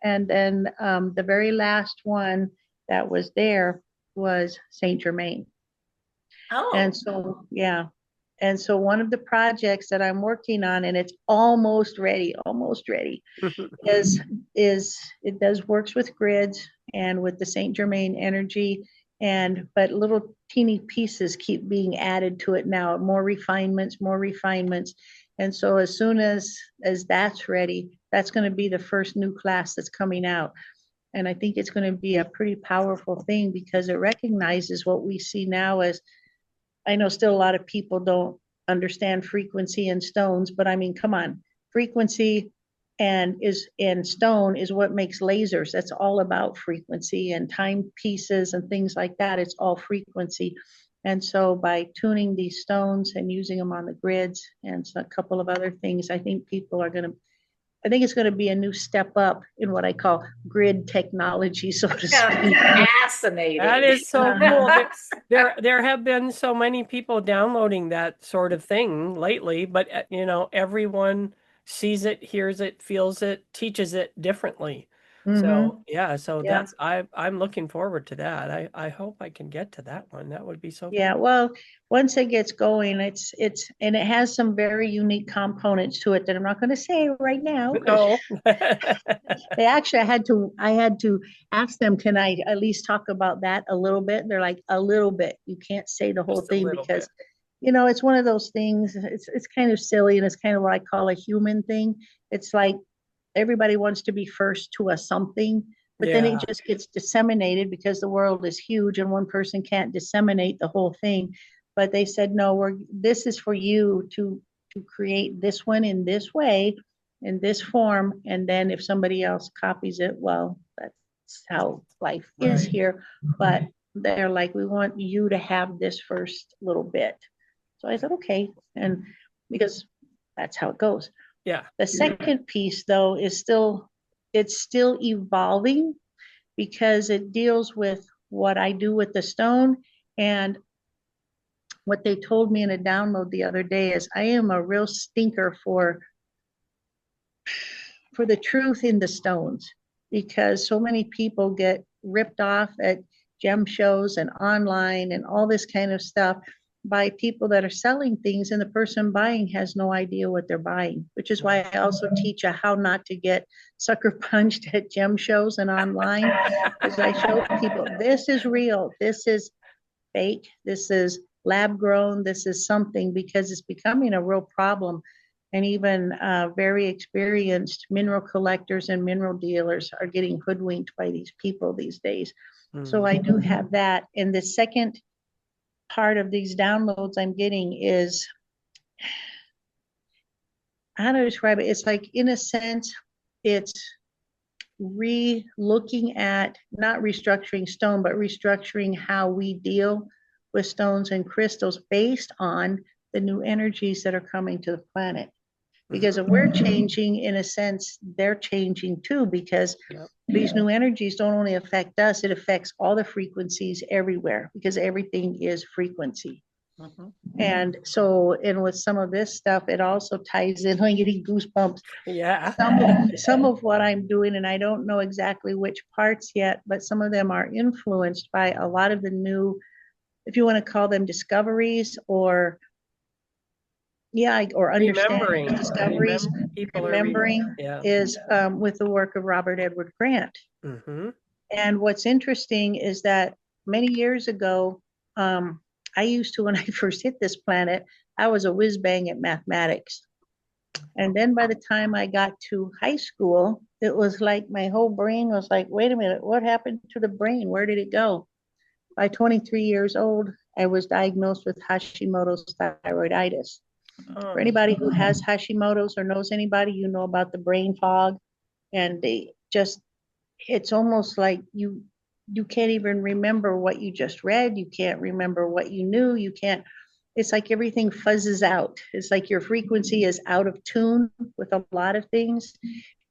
[SPEAKER 1] And then the very last one that was there was Saint Germain.
[SPEAKER 3] Oh.
[SPEAKER 1] And so, yeah. And so one of the projects that I'm working on, and it's almost ready, is it does works with grids and with the St. Germain energy, but little teeny pieces keep being added to it now, more refinements. And so as soon as that's ready, that's going to be the first new class that's coming out. And I think it's going to be a pretty powerful thing because it recognizes what we see now as, I know still a lot of people don't understand frequency and stones, but I mean, come on, frequency and stone is what makes lasers. That's all about frequency and timepieces and things like that. It's all frequency. And so by tuning these stones and using them on the grids and a couple of other things, I think it's going to be a new step up in what I call grid technology, so to speak.
[SPEAKER 3] Fascinating.
[SPEAKER 4] That is so cool. There have been so many people downloading that sort of thing lately, but everyone sees it, hears it, feels it, teaches it differently. So that's I'm looking forward to that. I hope I can get to that one. That would be so
[SPEAKER 1] Yeah, well, once it gets going, it's and it has some very unique components to it that I'm not going to say right now.
[SPEAKER 4] No.
[SPEAKER 1] They actually I had to ask them, can I at least talk about that a little bit? They're like, a little bit. You can't say the whole
[SPEAKER 4] Just a
[SPEAKER 1] thing
[SPEAKER 4] little
[SPEAKER 1] because
[SPEAKER 4] bit.
[SPEAKER 1] it's one of those things. It's kind of silly and it's kind of what I call a human thing. It's like everybody wants to be first to a something, but then it just gets disseminated because the world is huge and one person can't disseminate the whole thing. But they said, no, this is for you to create this one in this way, in this form. And then if somebody else copies it, well, that's how life is here. But they're like, we want you to have this first little bit. So I said, okay. And because that's how it goes.
[SPEAKER 4] Yeah.
[SPEAKER 1] The second piece, though, is still evolving because it deals with what I do with the stone. And what they told me in a download the other day is I am a real stinker for the truth in the stones, because so many people get ripped off at gem shows and online and all this kind of stuff by people that are selling things, and the person buying has no idea what they're buying, which is why I also teach how not to get sucker punched at gem shows and online, because I show people this is real, this is fake, this is lab grown, this is something, because it's becoming a real problem. And even very experienced mineral collectors and mineral dealers are getting hoodwinked by these people these days. So I do have that. And the second part of these downloads I'm getting is, how to describe it? It's like, in a sense, it's looking at not restructuring stone, but restructuring how we deal with stones and crystals based on the new energies that are coming to the planet. Because if we're changing, in a sense, they're changing too, because these new energies don't only affect us, it affects all the frequencies everywhere, because everything is frequency. And so, and with some of this stuff, it also ties in, I'm getting goosebumps.
[SPEAKER 4] Yeah.
[SPEAKER 1] Some of what I'm doing, and I don't know exactly which parts yet, but some of them are influenced by a lot of the new, if you want to call them discoveries, or understanding discoveries, remembering is with the work of Robert Edward Grant. And what's interesting is that many years ago, I used to, when I first hit this planet, I was a whiz bang at mathematics. And then by the time I got to high school, it was like my whole brain was like, wait a minute, what happened to the brain? Where did it go? By 23 years old, I was diagnosed with Hashimoto's thyroiditis. For anybody who has Hashimoto's or knows anybody, you know about the brain fog, and it's almost like you can't even remember what you just read. You can't remember what you knew. It's like everything fuzzes out. It's like your frequency is out of tune with a lot of things.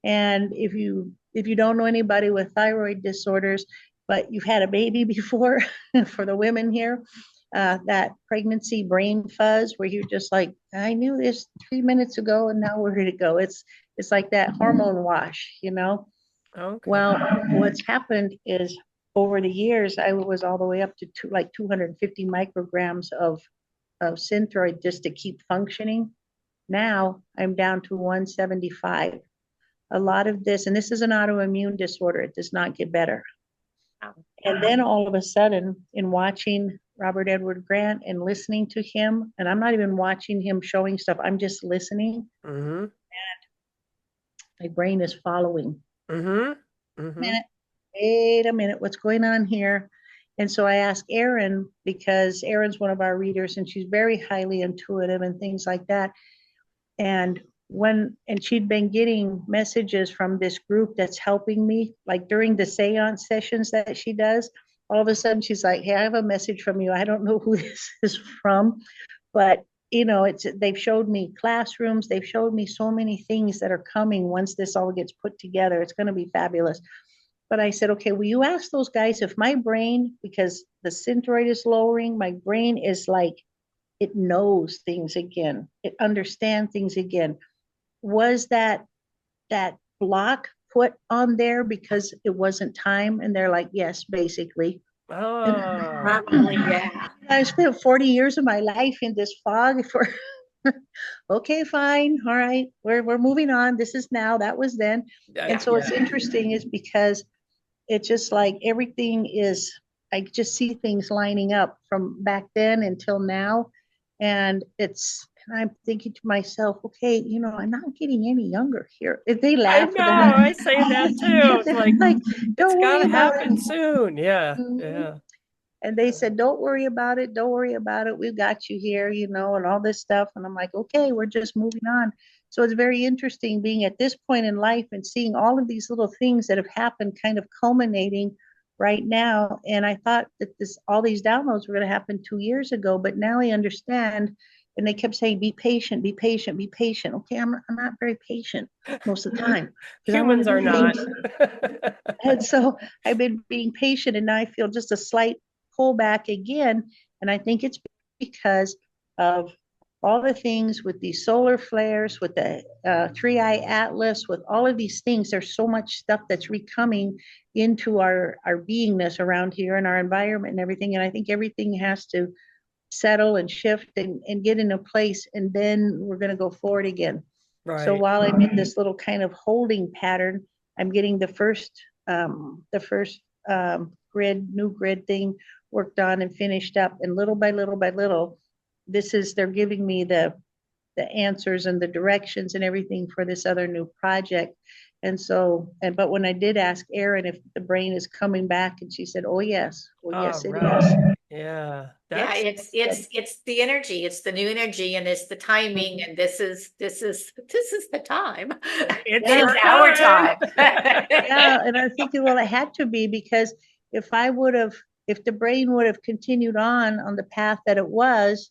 [SPEAKER 1] And if you don't know anybody with thyroid disorders, but you've had a baby before, for the women here, that pregnancy brain fuzz where you're just like, I knew this 3 minutes ago and now where did it go? It's like that hormone wash, Okay. Well, what's happened is over the years, I was all the way up to like 250 micrograms of Synthroid just to keep functioning. Now I'm down to 175. A lot of this, and this is an autoimmune disorder, it does not get better. And then all of a sudden, in watching Robert Edward Grant and listening to him, and I'm not even watching him showing stuff, I'm just listening.
[SPEAKER 4] Mm-hmm.
[SPEAKER 1] And my brain is following.
[SPEAKER 4] Mm-hmm. Mm-hmm.
[SPEAKER 1] Wait a minute, what's going on here? And so I asked Erin, because Erin's one of our readers and she's very highly intuitive and things like that. And she'd been getting messages from this group that's helping me, like during the seance sessions that she does. All of a sudden she's like, hey, I have a message from you. I don't know who this is from, but they've showed me classrooms. They've showed me so many things that are coming once this all gets put together. It's going to be fabulous. But I said, okay, will you ask those guys if my brain, because the synthroid is lowering, my brain is like, it knows things again. It understands things again. Was that block put on there because it wasn't time? And they're like, yes, basically.
[SPEAKER 4] Oh,
[SPEAKER 3] Probably, yeah.
[SPEAKER 1] I spent 40 years of my life in this fog for okay, fine, all right, we're moving on. This is now, that was then. And so what's interesting is because it's just like everything is, I just see things lining up from back then until now. And I'm thinking to myself, okay, I'm not getting any younger here. If they laugh.
[SPEAKER 4] I know, I say that too. It's like
[SPEAKER 1] don't
[SPEAKER 4] it's
[SPEAKER 1] worry
[SPEAKER 4] gotta
[SPEAKER 1] about
[SPEAKER 4] happen
[SPEAKER 1] it.
[SPEAKER 4] soon. Yeah,
[SPEAKER 1] Mhm.
[SPEAKER 4] yeah.
[SPEAKER 1] And they said, don't worry about it. Don't worry about it. We've got you here, and all this stuff. And I'm like, okay, we're just moving on. So it's very interesting being at this point in life and seeing all of these little things that have happened kind of culminating right now. And I thought that all these downloads were going to happen 2 years ago, but now I understand. And they kept saying, be patient, be patient, be patient. Okay, I'm not very patient most of the time.
[SPEAKER 4] Humans are not.
[SPEAKER 1] And so I've been being patient, and now I feel just a slight pullback again. And I think it's because of all the things with these solar flares, with the three-eye atlas, with all of these things. There's so much stuff that's recoming into our beingness around here and our environment and everything. And I think everything has to settle and shift and get into place, and then we're going to go forward again.
[SPEAKER 4] Right.
[SPEAKER 1] So while I'm in this little kind of holding pattern, I'm getting the first new grid thing worked on and finished up, and little by little by little, they're giving me the answers and the directions and everything for this other new project. But when I did ask Erin if the brain is coming back, and she said, oh yes, yes it is.
[SPEAKER 4] Yeah.
[SPEAKER 3] Yeah, it's the energy, it's the new energy, and it's the timing, and this is the time. It's our time.
[SPEAKER 1] Yeah, and I'm thinking, well, it had to be, because if the brain would have continued on the path that it was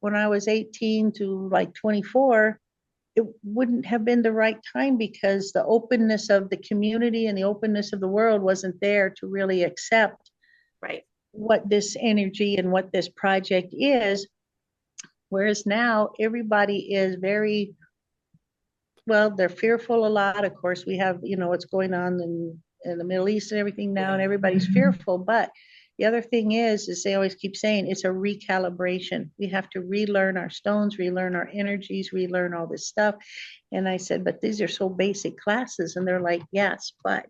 [SPEAKER 1] when I was 18 to like 24, it wouldn't have been the right time, because the openness of the community and the openness of the world wasn't there to really accept
[SPEAKER 3] Right.
[SPEAKER 1] what this energy and what this project is. Whereas now everybody is very, well, they're fearful a lot. Of course, we have, what's going on in the Middle East and everything now, and everybody's fearful. But the other thing is they always keep saying it's a recalibration. We have to relearn our stones, relearn our energies, relearn all this stuff. And I said, but these are so basic classes. And they're like, yes, but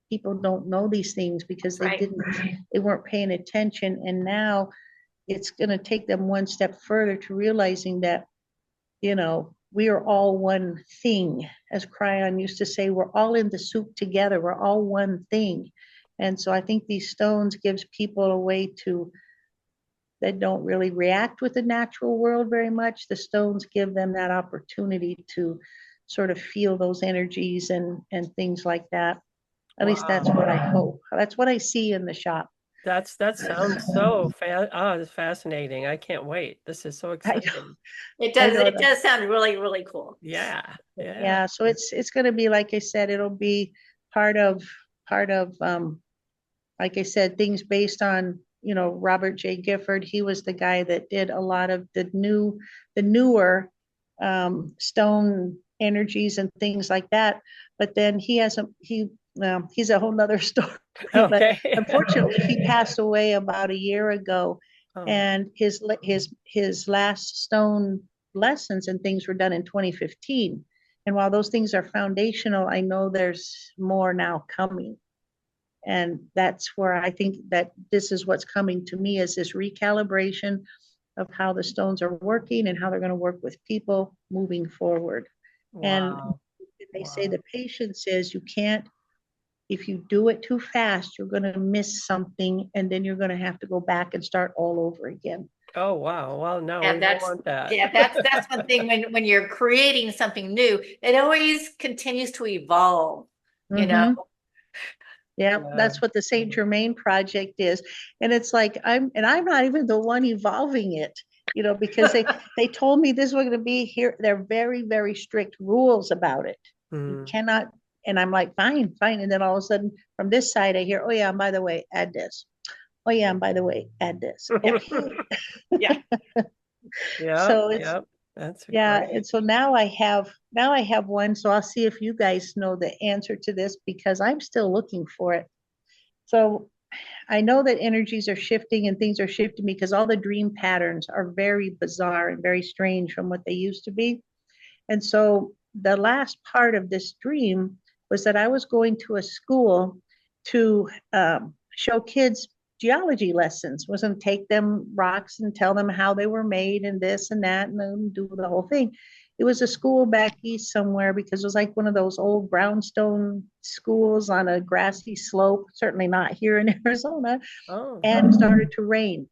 [SPEAKER 1] people don't know these things because they weren't paying attention. And now it's going to take them one step further to realizing that, we are all one thing. As Cryon used to say, we're all in the soup together. We're all one thing. And so I think these stones gives people a way that don't really react with the natural world very much. The stones give them that opportunity to sort of feel those energies and things like that. At least that's what I hope. That's what I see in the shop.
[SPEAKER 4] That sounds so it's fascinating. I can't wait. This is so exciting.
[SPEAKER 3] It does sound really, really cool.
[SPEAKER 4] Yeah.
[SPEAKER 1] Yeah. So it's going to be, like I said, it'll be part of like I said, things based on, Robert J. Gifford. He was the guy that did a lot of the newer stone energies and things like that. But then he's a whole nother story.
[SPEAKER 4] Okay.
[SPEAKER 1] But unfortunately, he passed away about a year ago.
[SPEAKER 4] Oh,
[SPEAKER 1] And his last stone lessons and things were done in 2015. And while those things are foundational, I know there's more now coming. And that's where I think that this is what's coming to me, is this recalibration of how the stones are working and how they're going to work with people moving forward. And
[SPEAKER 4] wow.
[SPEAKER 1] they say
[SPEAKER 4] Wow.
[SPEAKER 1] the patience is, you can't, if you do it too fast, you're going to miss something, and then you're going to have to go back and start all over again.
[SPEAKER 4] Oh, wow. Well, no,
[SPEAKER 3] Yeah,
[SPEAKER 4] we don't want that.
[SPEAKER 3] yeah, that's one thing when you're creating something new, it always continues to evolve, you know.
[SPEAKER 1] Mhm. Yeah,
[SPEAKER 4] Yeah.
[SPEAKER 1] that's what the Saint Germain project is. And it's like, I'm not even the one evolving it, because they told me this was going to be here. They're very, very strict rules about it. You
[SPEAKER 4] Mm.
[SPEAKER 1] cannot, and I'm like, fine, fine. And then all of a sudden from this side, I hear, oh yeah, and by the way, add this. Oh yeah, and by the way, add this. Okay.
[SPEAKER 4] Yeah. Yeah.
[SPEAKER 1] So it's,
[SPEAKER 4] Yep. That's
[SPEAKER 1] yeah,
[SPEAKER 4] great.
[SPEAKER 1] and so now I have one. So I'll see if you guys know the answer to this, because I'm still looking for it. So I know that energies are shifting and things are shifting, because all the dream patterns are very bizarre and very strange from what they used to be. And so the last part of this dream was that I was going to a school to show kids geology lessons. Was going to take them rocks and tell them how they were made and this and that, and then do the whole thing. It was a school back east somewhere, because it was like one of those old brownstone schools on a grassy slope, certainly not here in Arizona,
[SPEAKER 4] Oh,
[SPEAKER 1] and it started to rain.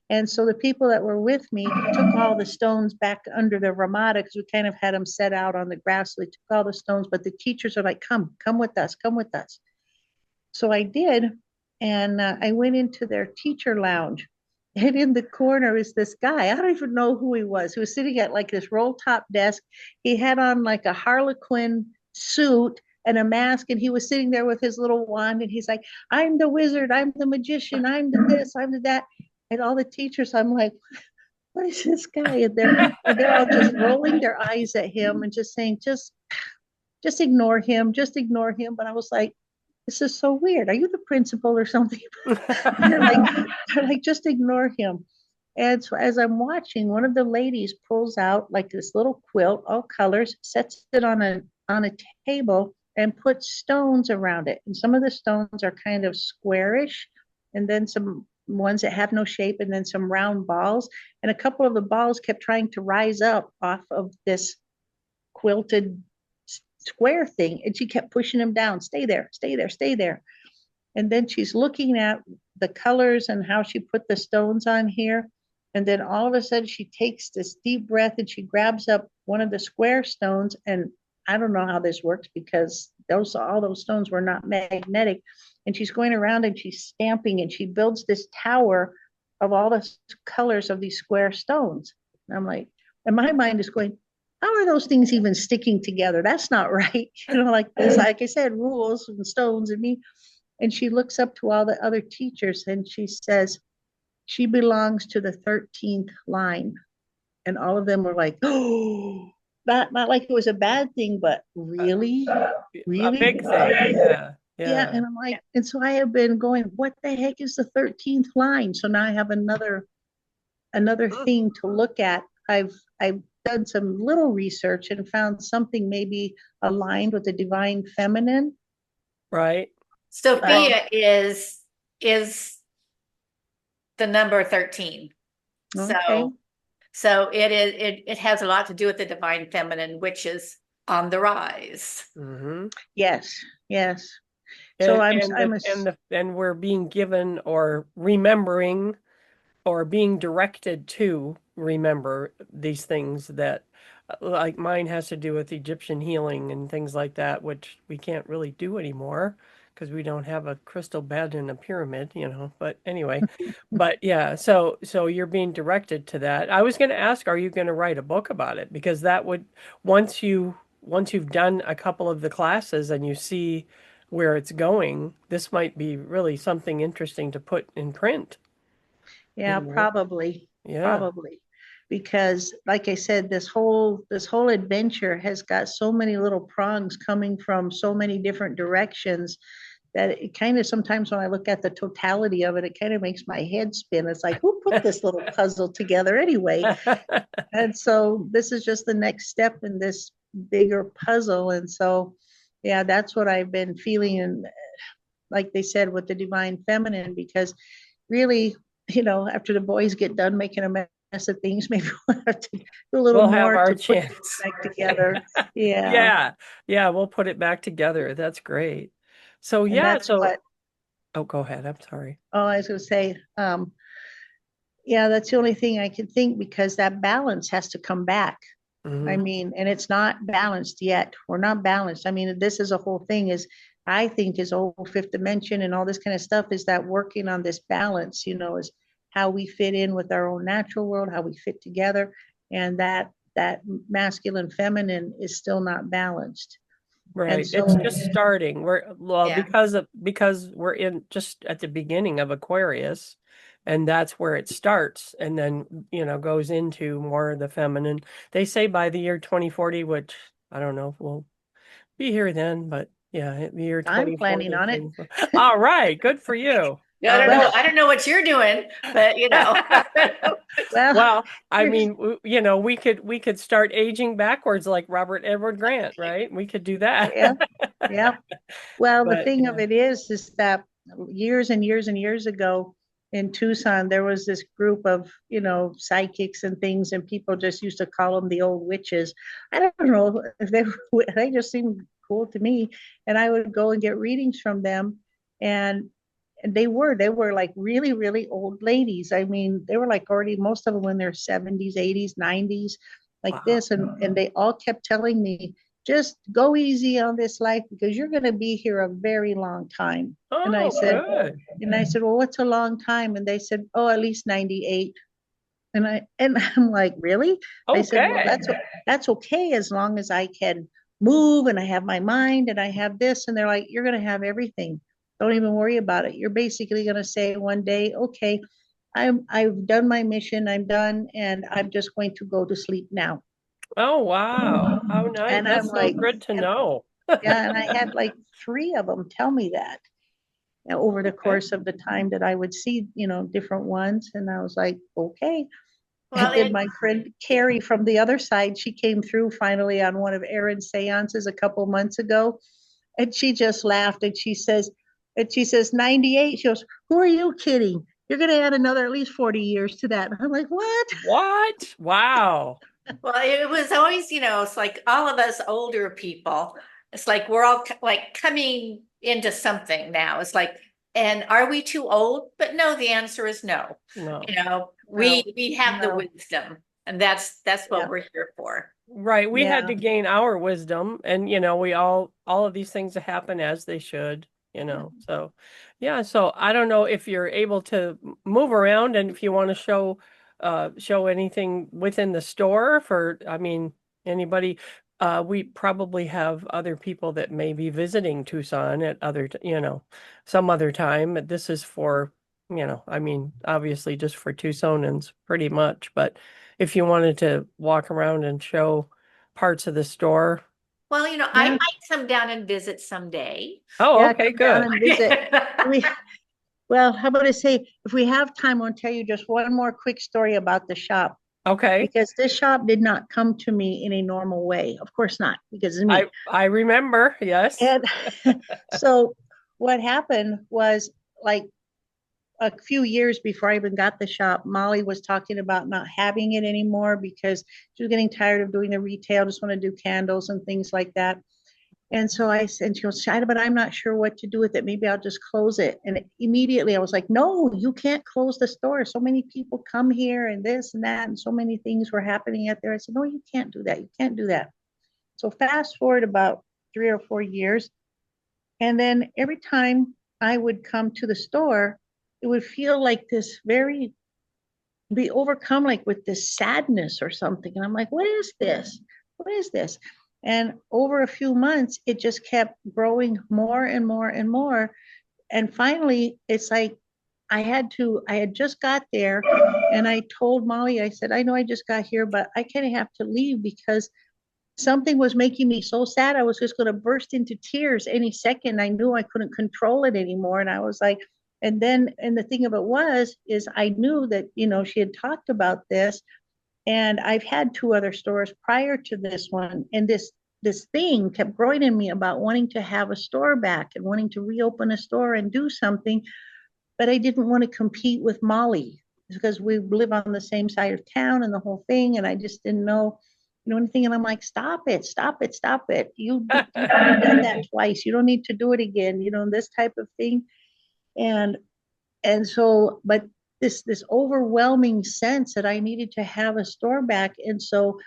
[SPEAKER 1] And so the people that were with me took all the stones back under the ramada, because we kind of had them set out on the grass. So they took all the stones, but the teachers are like, come with us, come with us. So I did. And I went into their teacher lounge. And in the corner is this guy. I don't even know who he was. He was sitting at like this roll top desk. He had on like a Harlequin suit and a mask. And he was sitting there with his little wand. And he's like, I'm the wizard. I'm the magician. I'm the this. I'm the that. And all the teachers, I'm like, what is this guy? And they're all just rolling their eyes at him and just saying, just ignore him, just ignore him. But I was like, this is so weird. Are you the principal or something? they're like, they're like, just ignore him. And so as I'm watching, one of the ladies pulls out like this little quilt, all colors, sets it on a table and puts stones around it. And some of the stones are kind of squarish, and then some ones that have no shape, and then some round balls. And a couple of the balls kept trying to rise up off of this quilted square thing, and she kept pushing them down. Stay there, stay there, stay there. And then she's looking at the colors and how she put the stones on here. And then all of a sudden she takes this deep breath and she grabs up one of the square stones. And I don't know how this works, because all those stones were not magnetic. And she's going around and she's stamping, and she builds this tower of all the colors of these square stones. And I'm like, and my mind is going, how are those things even sticking together? That's not right. Like this, like I said, rules and stones and me. And she looks up to all the other teachers and she says, she belongs to the 13th line. And all of them were like, oh, not like it was a bad thing, but really,
[SPEAKER 4] a
[SPEAKER 1] really?
[SPEAKER 4] big thing. Yeah.
[SPEAKER 1] Yeah. And I'm like, and so I have been going, what the heck is the 13th line? So now I have another thing to look at. I've done some little research and found something maybe aligned with the divine feminine.
[SPEAKER 4] Right.
[SPEAKER 3] Sophia is the number 13.
[SPEAKER 1] Okay.
[SPEAKER 3] So it has a lot to do with the divine feminine, which is on the rise.
[SPEAKER 4] Mm-hmm.
[SPEAKER 1] Yes. Yes. So
[SPEAKER 4] and we're being given or remembering or being directed to remember these things that, like mine has to do with Egyptian healing and things like that, which we can't really do anymore because we don't have a crystal bed in a pyramid, but anyway, but yeah, so you're being directed to that. I was going to ask, are you going to write a book about it? Because that would, once you've done a couple of the classes and you see where it's going, this might be really something interesting to put in print.
[SPEAKER 1] Yeah, probably.
[SPEAKER 4] Yeah.
[SPEAKER 1] Probably. Because like I said, this whole adventure has got so many little prongs coming from so many different directions that it kind of, sometimes when I look at the totality of it, it kind of makes my head spin. It's like, who put this little puzzle together anyway? And so this is just the next step in this bigger puzzle. And so, yeah, that's what I've been feeling. And like they said, with the divine feminine, because really, after the boys get done making a mess of things, maybe we'll have to do a little
[SPEAKER 4] We'll have
[SPEAKER 1] more
[SPEAKER 4] our
[SPEAKER 1] to put it
[SPEAKER 4] chance.
[SPEAKER 1] back together. Yeah.
[SPEAKER 4] Yeah. Yeah. We'll put it back together. That's great. So,
[SPEAKER 1] And
[SPEAKER 4] yeah.
[SPEAKER 1] that's what,
[SPEAKER 4] Oh, go ahead. I'm sorry.
[SPEAKER 1] I was going to say, yeah, that's the only thing I can think, because that balance has to come back. I
[SPEAKER 4] Mhm.
[SPEAKER 1] mean, and it's not balanced yet. We're not balanced. I mean, this is a whole thing, is I think is whole fifth dimension and all this kind of stuff, is that working on this balance, is how we fit in with our own natural world, how we fit together, and that masculine feminine is still not balanced.
[SPEAKER 4] Right.
[SPEAKER 1] So,
[SPEAKER 4] It's just starting.
[SPEAKER 3] Yeah.
[SPEAKER 4] Because we're in just at the beginning of Aquarius, and that's where it starts, and then goes into more of the feminine. They say by the year 2040, which I don't know if we'll be here then, but yeah, the year
[SPEAKER 1] I'm
[SPEAKER 4] 2040.
[SPEAKER 1] planning on it.
[SPEAKER 4] All right, good for you.
[SPEAKER 3] I don't know. I don't know what you're doing, but
[SPEAKER 4] Well, I mean, we could start aging backwards like Robert Edward Grant, right? We could do that.
[SPEAKER 1] Yeah. Well, the
[SPEAKER 4] But,
[SPEAKER 1] thing of it is that years and years and years ago in Tucson, there was this group of, psychics and things, and people just used to call them the old witches. I don't know if they just seemed cool to me. And I would go and get readings from them. And they were like really, really old ladies. I mean, they were like already, most of them in their 70s, 80s, 90s, like
[SPEAKER 4] wow.
[SPEAKER 1] this. And they all kept telling me, just go easy on this life, because you're going to be here a very long time. And I said, well, what's a long time? And they said, oh, at least 98. And I'm like, really? I said, well, that's okay, as long as I can move and I have my mind and I have this. And they're like, you're going to have everything. Don't even worry about it. You're basically going to say one day, okay, I've done my mission. I'm done. And I'm just going to go to sleep now.
[SPEAKER 4] Oh, wow. How nice.
[SPEAKER 1] And
[SPEAKER 4] That's
[SPEAKER 1] I'm like,
[SPEAKER 4] good to know.
[SPEAKER 1] Yeah. And I had like 3 of them tell me that over the course of the time that I would see, different ones. And I was like, okay.
[SPEAKER 3] Well,
[SPEAKER 1] And then my friend Carrie from the other side, she came through finally on one of Erin's seances a couple months ago. And she just laughed, and she says, 98. She goes, who are you kidding? You're going to add another at least 40 years to that. I'm like, what?
[SPEAKER 4] What? Wow.
[SPEAKER 3] Well, it was always, it's like all of us older people, it's like we're all like coming into something now. It's like, and are we too old? But no, the answer is no.
[SPEAKER 4] No.
[SPEAKER 3] We have the wisdom, and that's what we're here for.
[SPEAKER 4] Right. We had to gain our wisdom, and we all of these things happen as they should, So yeah, so I don't know if you're able to move around, and if you want to show anything within the store for, I mean, anybody. We probably have other people that may be visiting Tucson at some other time. This is for, I mean, obviously just for Tucsonans pretty much, but if you wanted to walk around and show parts of the store.
[SPEAKER 3] Well, I might come down and visit someday.
[SPEAKER 4] Oh, okay, good.
[SPEAKER 1] Down and visit. Well, how about I say, if we have time, I'll tell you just one more quick story about the shop.
[SPEAKER 4] Okay.
[SPEAKER 1] Because this shop did not come to me in a normal way. Of course not, because it's me.
[SPEAKER 4] I remember, yes.
[SPEAKER 1] And so what happened was, like, a few years before I even got the shop, Molly was talking about not having it anymore because she was getting tired of doing the retail, just want to do candles and things like that. And so I said, she goes, Shida, but I'm not sure what to do with it. Maybe I'll just close it. And immediately I was like, no, you can't close the store. So many people come here and this and that, and so many things were happening out there. I said, no, you can't do that. You can't do that. So fast forward about 3 or 4 years. And then every time I would come to the store, it would feel like be overcome like with this sadness or something. And I'm like, what is this? What is this? And over a few months, it just kept growing more and more and more. And finally, it's like I had just got there, and I told Molly, I said, I know I just got here, but I kind of have to leave because something was making me so sad. I was just going to burst into tears any second. I knew I couldn't control it anymore. And I was like, and the thing of it is I knew that, she had talked about this, and I've had two other stores prior to this one. And this thing kept growing in me about wanting to have a store back and wanting to reopen a store and do something. But I didn't want to compete with Molly because we live on the same side of town and the whole thing. And I just didn't know, anything. And I'm like, stop it, stop it, stop it. You've done that twice. You don't need to do it again, this type of thing. And so, but this overwhelming sense that I needed to have a store back. And so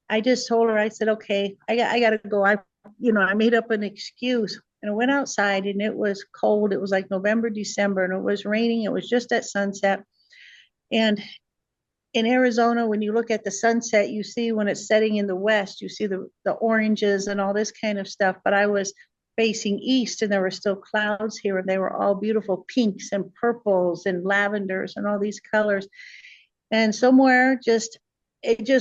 [SPEAKER 1] I just told her, I said, okay, I got to go. I made up an excuse, and I went outside, and it was cold. It was like November, December, and it was raining. It was just at sunset. And in Arizona, when you look at the sunset, you see when it's setting in the west, you see the oranges and all this kind of stuff. But I was facing east, and there were still clouds here, and they were all beautiful pinks and purples and lavenders and all these colors. And somewhere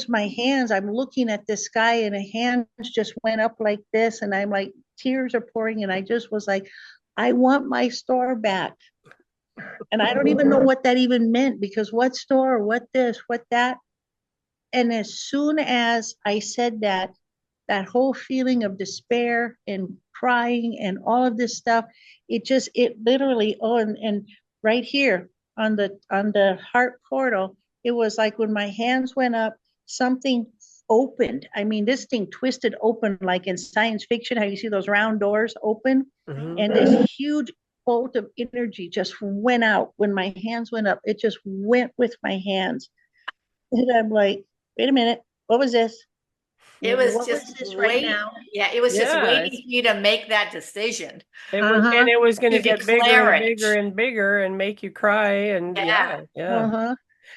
[SPEAKER 1] my hands, I'm looking at this sky, and the hands just went up like this, and I'm like, tears are pouring, and I just was like, I want my store back. And I don't even know what that even meant, because what store, what this, what that. And as soon as I said that whole feeling of despair and crying and all of this stuff, it literally, and right here on the heart portal, it was like when my hands went up, something opened. I mean, this thing twisted open, like in science fiction, how you see those round doors open, and this huge bolt of energy just went out when my hands went up. It just went with my hands. And I'm like, wait a minute, what was this?
[SPEAKER 3] It was
[SPEAKER 1] What
[SPEAKER 3] just
[SPEAKER 1] was this
[SPEAKER 3] waiting.
[SPEAKER 1] right now?
[SPEAKER 3] Yeah, it was just waiting for you to make that decision.
[SPEAKER 4] It was, and it was going to get bigger
[SPEAKER 3] declare
[SPEAKER 4] and
[SPEAKER 3] it.
[SPEAKER 4] bigger and bigger and make you cry. And yeah.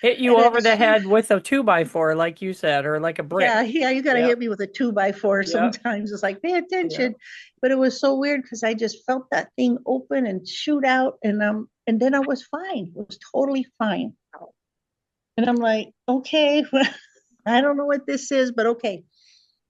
[SPEAKER 4] Hit you
[SPEAKER 1] And
[SPEAKER 4] over the head with a 2x4, like you said, or like a brick.
[SPEAKER 1] Yeah, you got to hit me with a 2x4 sometimes. It's like, pay attention. But it was so weird because I just felt that thing open and shoot out, and then I was fine. It was totally fine. And I'm like, okay, I don't know what this is, but okay.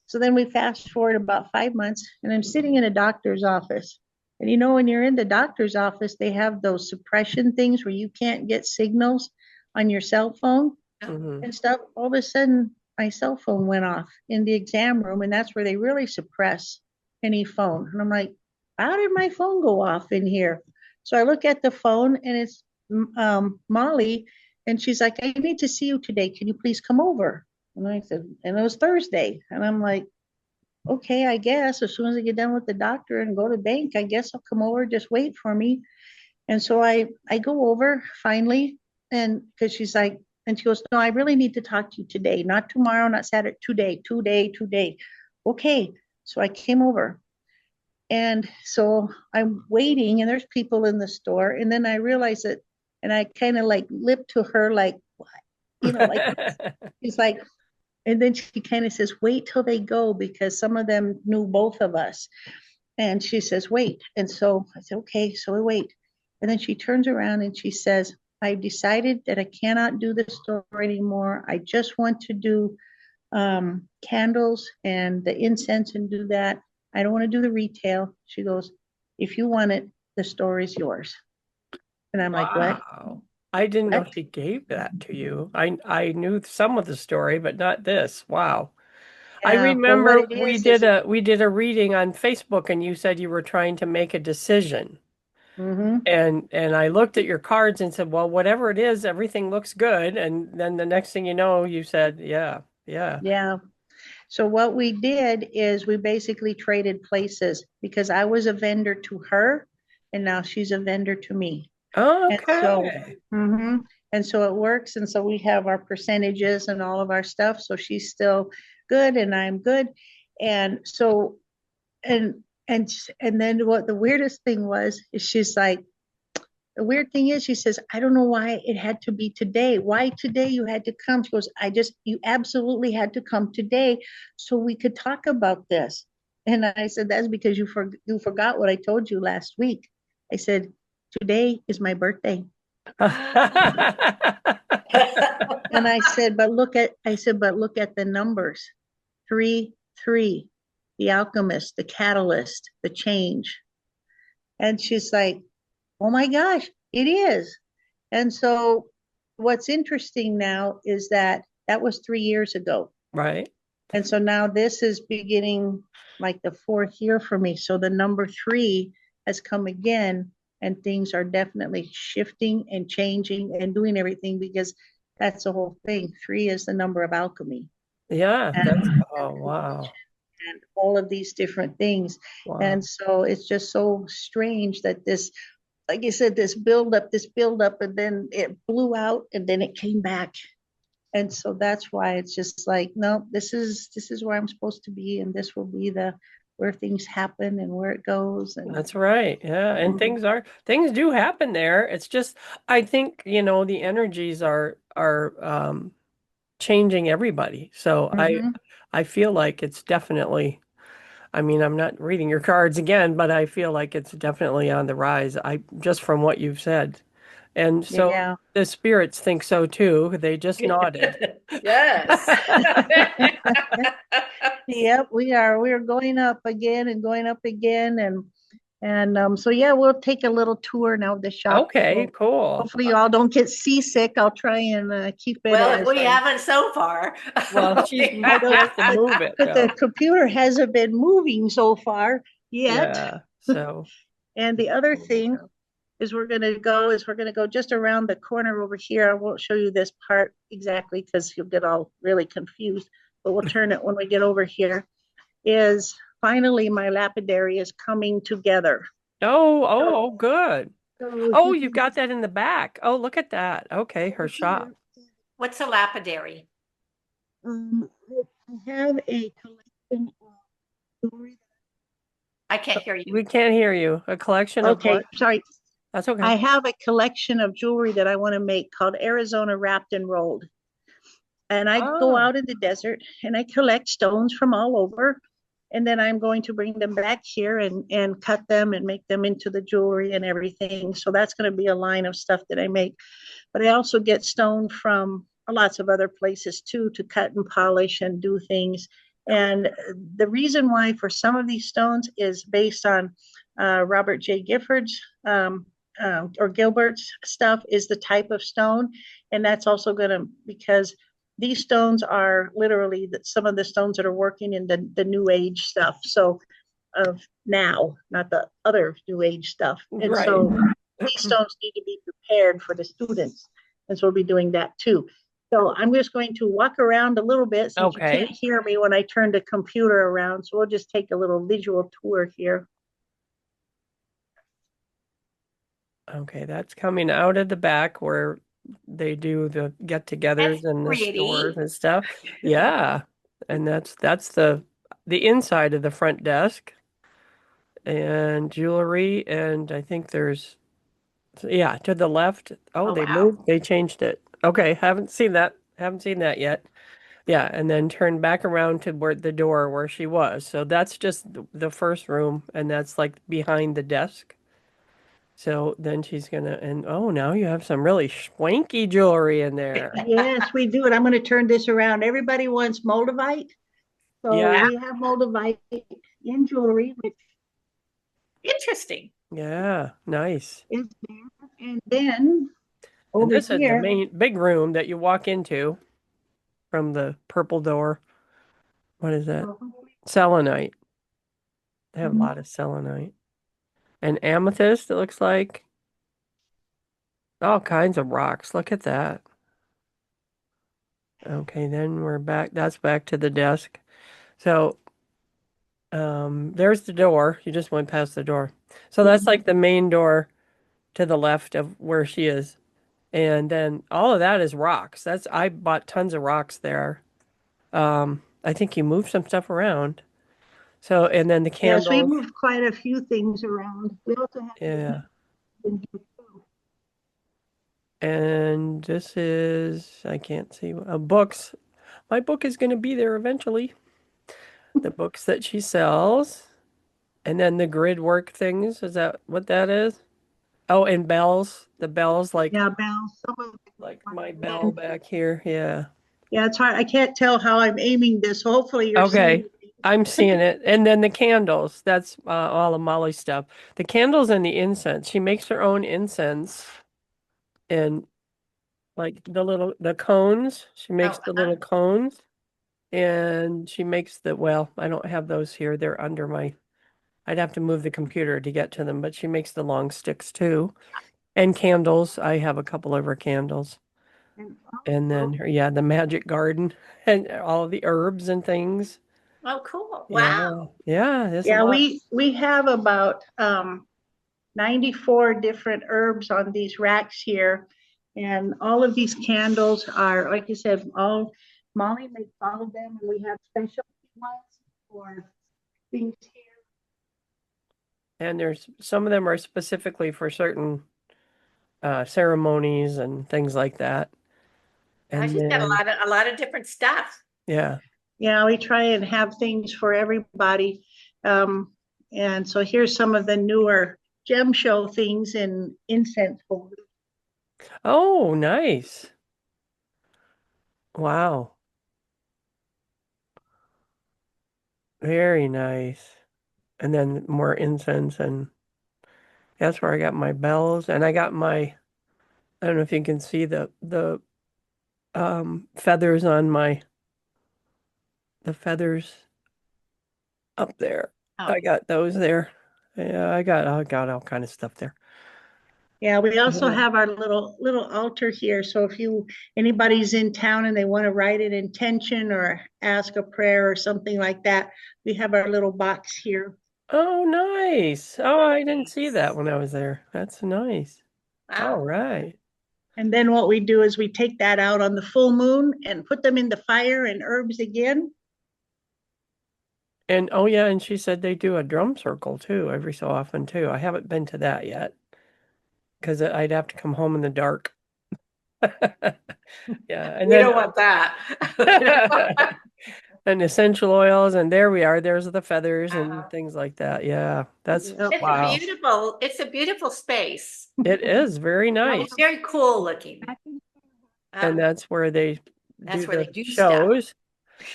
[SPEAKER 1] So then we fast forward about 5 months, and I'm sitting in a doctor's office. And when you're in the doctor's office, they have those suppression things where you can't get signals on your cell phone and stuff. All of a sudden, my cell phone went off in the exam room, and that's where they really suppress any phone. And I'm like, how did my phone go off in here? So I look at the phone, and it's Molly, and she's like, I need to see you today. Can you please come over? And I said, and it was Thursday. And I'm like, okay, I guess as soon as I get done with the doctor and go to the bank, I guess I'll come over, just wait for me. And so I go over finally, and because she's like, and she goes, no, I really need to talk to you today, not tomorrow, not Saturday, today. Okay. So I came over, and so I'm waiting, and there's people in the store. And then I realized it, and I kind of like lipped to her, like, what? Like, she's like, and then she kind of says, wait till they go, because some of them knew both of us. And she says, wait. And so I said, okay, so we wait. And then she turns around and she says, I've decided that I cannot do this store anymore. I just want to do candles and the incense and do that. I don't want to do the retail. She goes, if you want it, the store is yours. And I'm like, what?
[SPEAKER 4] I didn't know she gave that to you. I knew some of the story, but not this. Wow. Yeah, I remember we did a reading on Facebook, and you said you were trying to make a decision. And I looked at your cards and said, well, whatever it is, everything looks good. And then the next thing you know, you said, yeah.
[SPEAKER 1] So what we did is we basically traded places, because I was a vendor to her, and now she's a vendor to me.
[SPEAKER 4] Okay.
[SPEAKER 1] And so it works. And so we have our percentages and all of our stuff. So she's still good and I'm good. And so, and then what the weirdest thing was, is she's like, the weird thing is, she says, I don't know why it had to be today. Why today you had to come? She goes, you absolutely had to come today so we could talk about this. And I said, that's because you forgot what I told you last week. I said, today is my birthday. And I said, but look at the numbers, 3, 3, the alchemist, the catalyst, the change. And she's like, oh my gosh, it is. And so what's interesting now is that was 3 years ago.
[SPEAKER 4] Right.
[SPEAKER 1] And so now this is beginning like the 4th year for me. So the number 3 has come again, and things are definitely shifting and changing and doing everything, because that's the whole thing. 3 is the number of alchemy.
[SPEAKER 4] Yeah.
[SPEAKER 1] And,
[SPEAKER 4] Oh, wow.
[SPEAKER 1] and all of these different things.
[SPEAKER 4] Wow.
[SPEAKER 1] And so it's just so strange that this, like you said, this build up, and then it blew out and then it came back. And so that's why it's just like, no, this is where I'm supposed to be, and this will be where things happen and where it goes. And
[SPEAKER 4] That's right. Yeah. And things do happen there. It's just, I think, the energies are changing everybody. So I feel like it's definitely, I mean, I'm not reading your cards again, but I feel like it's definitely on the rise. Just from what you've said. And so
[SPEAKER 1] yeah.
[SPEAKER 4] the spirits think so too. They just nodded.
[SPEAKER 3] Yes.
[SPEAKER 1] Yep, we're going up again and going up again, and so yeah, we'll take a little tour now of the shop.
[SPEAKER 4] Okay,
[SPEAKER 1] So
[SPEAKER 4] cool.
[SPEAKER 1] hopefully you all don't get seasick. I'll try and keep it.
[SPEAKER 3] Well, we haven't so far.
[SPEAKER 4] Well, she might have to move it,
[SPEAKER 1] but
[SPEAKER 4] though.
[SPEAKER 1] the computer hasn't been moving so far yet.
[SPEAKER 4] Yeah. So.
[SPEAKER 1] And the other thing is we're gonna go just around the corner over here. I won't show you this part exactly because you'll get all really confused, but we'll turn it when we get over here. Is finally my lapidary is coming together.
[SPEAKER 4] Oh, good.
[SPEAKER 1] So
[SPEAKER 4] Oh, you've got that in the back. Oh, look at that. Okay, her shop.
[SPEAKER 3] What's a lapidary?
[SPEAKER 1] I have a collection of jewelry.
[SPEAKER 3] I can't hear you.
[SPEAKER 4] We can't hear you. A collection of
[SPEAKER 1] Okay,
[SPEAKER 4] what?
[SPEAKER 1] sorry.
[SPEAKER 4] That's okay.
[SPEAKER 1] I have a collection of jewelry that I want to make called Arizona Wrapped and Rolled. And I go out in the desert and I collect stones from all over. And then I'm going to bring them back here and cut them and make them into the jewelry and everything. So that's going to be a line of stuff that I make. But I also get stone from lots of other places too, to cut and polish and do things. And the reason why for some of these stones is based on Robert J. Gifford's or Gilbert's stuff is the type of stone. And that's also going to, because these stones are literally some of the stones that are working in the new age stuff. So of now, not the other new age stuff. And
[SPEAKER 4] Right.
[SPEAKER 1] so these stones need to be prepared for the students. And so we'll be doing that too. So I'm just going to walk around a little bit since you can't hear me when I turn the computer around. So we'll just take a little visual tour here.
[SPEAKER 4] Okay, that's coming out of the back where they do the get-togethers and the stores and stuff. Yeah. And that's the inside of the front desk and jewelry, and I think there's to the left. Oh, they moved, they changed it. Okay, haven't seen that yet. Yeah, and then turn back around to where the door where she was. So that's just the first room, and that's like behind the desk. So then she's gonna, and oh, now you have some really swanky jewelry in there.
[SPEAKER 1] Yes, we do. And I'm going to turn this around. Everybody wants moldavite. So we have moldavite in jewelry, which
[SPEAKER 3] interesting.
[SPEAKER 4] Yeah, nice.
[SPEAKER 1] Is there. And then over
[SPEAKER 4] and this
[SPEAKER 1] here,
[SPEAKER 4] is the main big room that you walk into from the purple door. What is that? Selenite. They have a lot of selenite. And amethyst, it looks like. All kinds of rocks. Look at that. Okay, then we're back. That's back to the desk. So, there's the door. You just went past the door. So that's like the main door to the left of where she is. And then all of that is rocks. I bought tons of rocks there. I think you moved some stuff around. So, and then the candles.
[SPEAKER 1] Yes, we moved quite a few things around. We also have in here too.
[SPEAKER 4] And this is, I can't see, books. My book is going to be there eventually. The books that she sells. And then the grid work things. Is that what that is? Oh, and bells. The bells, like.
[SPEAKER 1] Yeah, bells.
[SPEAKER 4] Like my bell back here. Yeah.
[SPEAKER 1] Yeah, it's hard. I can't tell how I'm aiming this. Hopefully you're seeing
[SPEAKER 4] I'm seeing it. And then the candles, that's all of Molly's stuff. The candles and the incense. She makes her own incense and like the cones. She
[SPEAKER 3] Oh,
[SPEAKER 4] makes the little cones and she makes well, I don't have those here. They're under I'd have to move the computer to get to them, but she makes the long sticks too. And candles. I have a couple of her candles.
[SPEAKER 1] And
[SPEAKER 4] And then yeah, the magic garden and all the herbs and things.
[SPEAKER 3] oh, cool.
[SPEAKER 4] Yeah.
[SPEAKER 3] Wow.
[SPEAKER 4] Yeah, there's a
[SPEAKER 1] yeah,
[SPEAKER 4] lot.
[SPEAKER 1] we have about 94 different herbs on these racks here. And all of these candles are, like you said, all Molly makes all of them, and we have special ones for things here.
[SPEAKER 4] And there's some of them are specifically for certain ceremonies and things like that.
[SPEAKER 3] I
[SPEAKER 4] And
[SPEAKER 3] just got
[SPEAKER 4] then
[SPEAKER 3] a lot of different stuff.
[SPEAKER 4] yeah.
[SPEAKER 1] Yeah, we try and have things for everybody. And so here's some of the newer gem show things in incense holders.
[SPEAKER 4] Oh, nice. Wow. Very nice. And then more incense and that's where I got my bells and I got I don't know if you can see the feathers on the feathers up there.
[SPEAKER 3] Oh.
[SPEAKER 4] I got those there. Yeah, I got all kind of stuff there.
[SPEAKER 1] Yeah, we also
[SPEAKER 4] Yeah.
[SPEAKER 1] have our little altar here. So if anybody's in town and they want to write an intention or ask a prayer or something like that, we have our little box here.
[SPEAKER 4] Oh, nice. Oh, I didn't see that when I was there. That's nice. All
[SPEAKER 3] Wow.
[SPEAKER 4] right.
[SPEAKER 1] And then what we do is we take that out on the full moon and put them in the fire and herbs again.
[SPEAKER 4] And oh yeah, and she said they do a drum circle too every so often too. I haven't been to that yet because I'd have to come home in the dark. Yeah, and
[SPEAKER 3] We
[SPEAKER 4] then
[SPEAKER 3] don't want that.
[SPEAKER 4] and essential oils, and there we are. There's the feathers and
[SPEAKER 3] Wow.
[SPEAKER 4] things like that. Yeah, that's
[SPEAKER 1] Yep.
[SPEAKER 4] wow.
[SPEAKER 3] It's a beautiful space.
[SPEAKER 4] It is very nice,
[SPEAKER 3] It's very cool looking.
[SPEAKER 4] and that's where they
[SPEAKER 3] That's
[SPEAKER 4] do
[SPEAKER 3] where
[SPEAKER 4] the
[SPEAKER 3] they do stuff.
[SPEAKER 4] shows.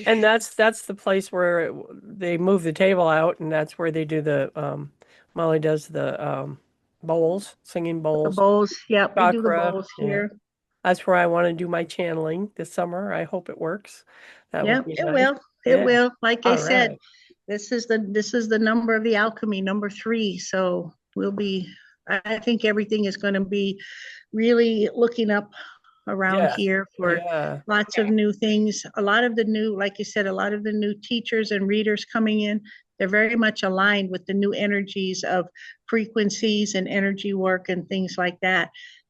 [SPEAKER 4] And that's the place where they move the table out, and that's where they do Molly does the bowls, singing
[SPEAKER 1] The
[SPEAKER 4] bowls,
[SPEAKER 1] bowls. Yep, we do the
[SPEAKER 4] chakra.
[SPEAKER 1] bowls
[SPEAKER 4] Yeah,
[SPEAKER 1] here.
[SPEAKER 4] that's where I want to do my channeling this summer. I hope it works. That would
[SPEAKER 1] Yep,
[SPEAKER 4] be
[SPEAKER 1] it
[SPEAKER 4] nice.
[SPEAKER 1] will. It
[SPEAKER 4] Yeah.
[SPEAKER 1] will. Like I
[SPEAKER 4] All
[SPEAKER 1] said,
[SPEAKER 4] right.
[SPEAKER 1] this is the number of the alchemy, number 3. So I think everything is going to be really looking up around
[SPEAKER 4] Yes.
[SPEAKER 1] here for
[SPEAKER 4] Yeah.
[SPEAKER 1] lots of new things. A lot of the new, like you said, a lot of the new teachers and readers coming in, they're very much aligned with the new energies of frequencies and energy work and things like that.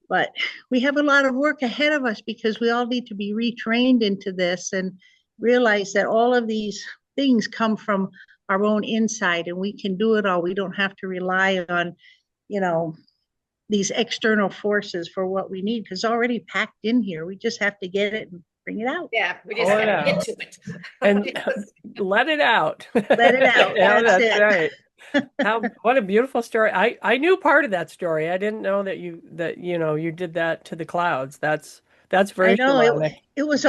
[SPEAKER 1] But we have a lot of work ahead of us because we all need to be retrained into this and realize that all of these things come from our own inside and we can do it all. We don't have to rely on, you know, these external forces for what we need because it's already packed in here. We just have to get it and bring it out.
[SPEAKER 3] Yeah, we just
[SPEAKER 4] Pull it
[SPEAKER 3] gotta get
[SPEAKER 4] out.
[SPEAKER 3] to it.
[SPEAKER 4] And let it out.
[SPEAKER 1] Let it out.
[SPEAKER 4] Yeah,
[SPEAKER 1] That's
[SPEAKER 4] that's
[SPEAKER 1] it.
[SPEAKER 4] right. What a beautiful story. I knew part of that story. I didn't know that you did that to the clouds. That's
[SPEAKER 1] I
[SPEAKER 4] very
[SPEAKER 1] know
[SPEAKER 4] shamanic.
[SPEAKER 1] it was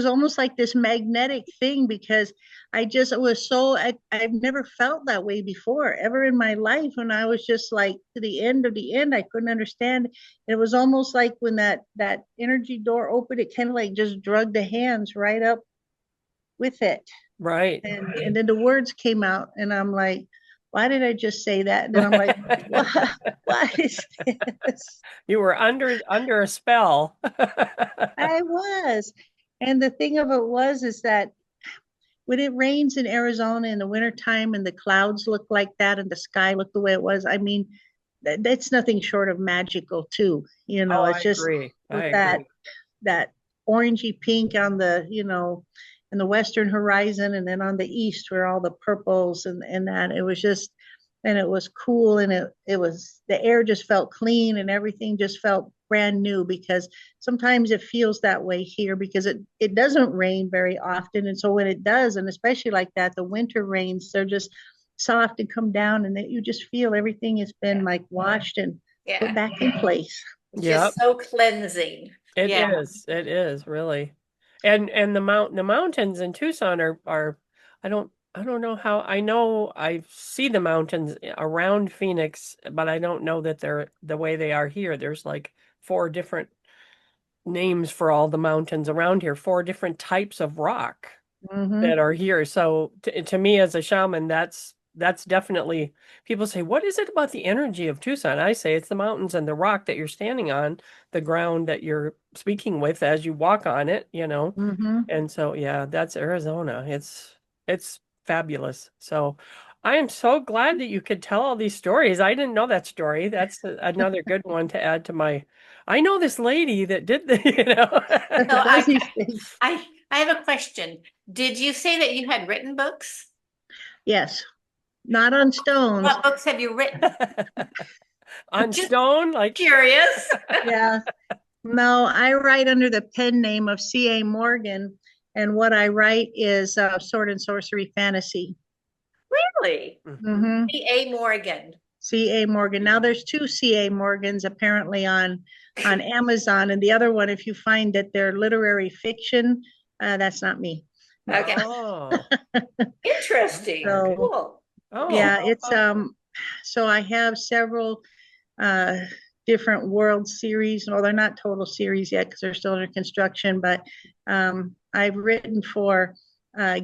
[SPEAKER 1] almost like this magnetic thing because it was I've never felt that way before ever in my life when I was just like to the end of the end. I couldn't understand. It was almost like when that energy door opened, it kind of like just drug the hands right up with it.
[SPEAKER 4] Right.
[SPEAKER 1] And then the words came out and I'm like, why did I just say that? And then I'm like, what is this?
[SPEAKER 4] You were under a spell.
[SPEAKER 1] I was. And the thing of it is that when it rains in Arizona in the wintertime and the clouds look like that and the sky looked the way it was, I mean, that's nothing short of magical too.
[SPEAKER 4] Oh,
[SPEAKER 1] It's
[SPEAKER 4] I
[SPEAKER 1] just
[SPEAKER 4] agree. I
[SPEAKER 1] with
[SPEAKER 4] agree.
[SPEAKER 1] that orangey pink on the, in the western horizon and then on the east where all the purples and that it was just and it was cool and it was the air just felt clean and everything just felt brand new because sometimes it feels that way here because it doesn't rain very often and so when it does and especially like that the winter rains they're just soft and come down and that you just feel everything has been like washed and put back in place.
[SPEAKER 4] Yep.
[SPEAKER 3] Just so cleansing.
[SPEAKER 4] It
[SPEAKER 3] Yeah.
[SPEAKER 4] is. It is really. And the mountains in Tucson are I don't know how. I know I see the mountains around Phoenix, but I don't know that they're the way they are here. There's like 4 different names for all the mountains around here, 4 different types of rock
[SPEAKER 1] Mhm.
[SPEAKER 4] that are here. So to me as a shaman, that's definitely, people say, what is it about the energy of Tucson? I say it's the mountains and the rock that you're standing on, the ground that you're speaking with as you walk on it, you know.
[SPEAKER 1] Mhm.
[SPEAKER 4] And so yeah, that's Arizona. It's fabulous. So I am so glad that you could tell all these stories. I didn't know that story. That's another good one to add to my. I know this lady that did the, you know.
[SPEAKER 3] So
[SPEAKER 1] Does these things.
[SPEAKER 3] I have a question. Did you say that you had written books?
[SPEAKER 1] Yes, not on stones.
[SPEAKER 3] What books have you written?
[SPEAKER 4] On
[SPEAKER 3] Just
[SPEAKER 4] stone, like
[SPEAKER 3] curious.
[SPEAKER 1] Yeah. No, I write under the pen name of C.A. Morgan, and what I write is sword and sorcery fantasy.
[SPEAKER 3] Really?
[SPEAKER 1] Mm-hmm.
[SPEAKER 3] C.A. Morgan.
[SPEAKER 1] C.A. Morgan. Now there's 2 C.A. Morgans apparently on Amazon, and the other one, if you find that they're literary fiction, that's not me.
[SPEAKER 3] Okay.
[SPEAKER 4] Oh,
[SPEAKER 3] Interesting.
[SPEAKER 1] So
[SPEAKER 3] Cool.
[SPEAKER 4] oh,
[SPEAKER 1] yeah, it's so I have several uh different World Series. Well, they're not total series yet because they're still under construction, but I've written for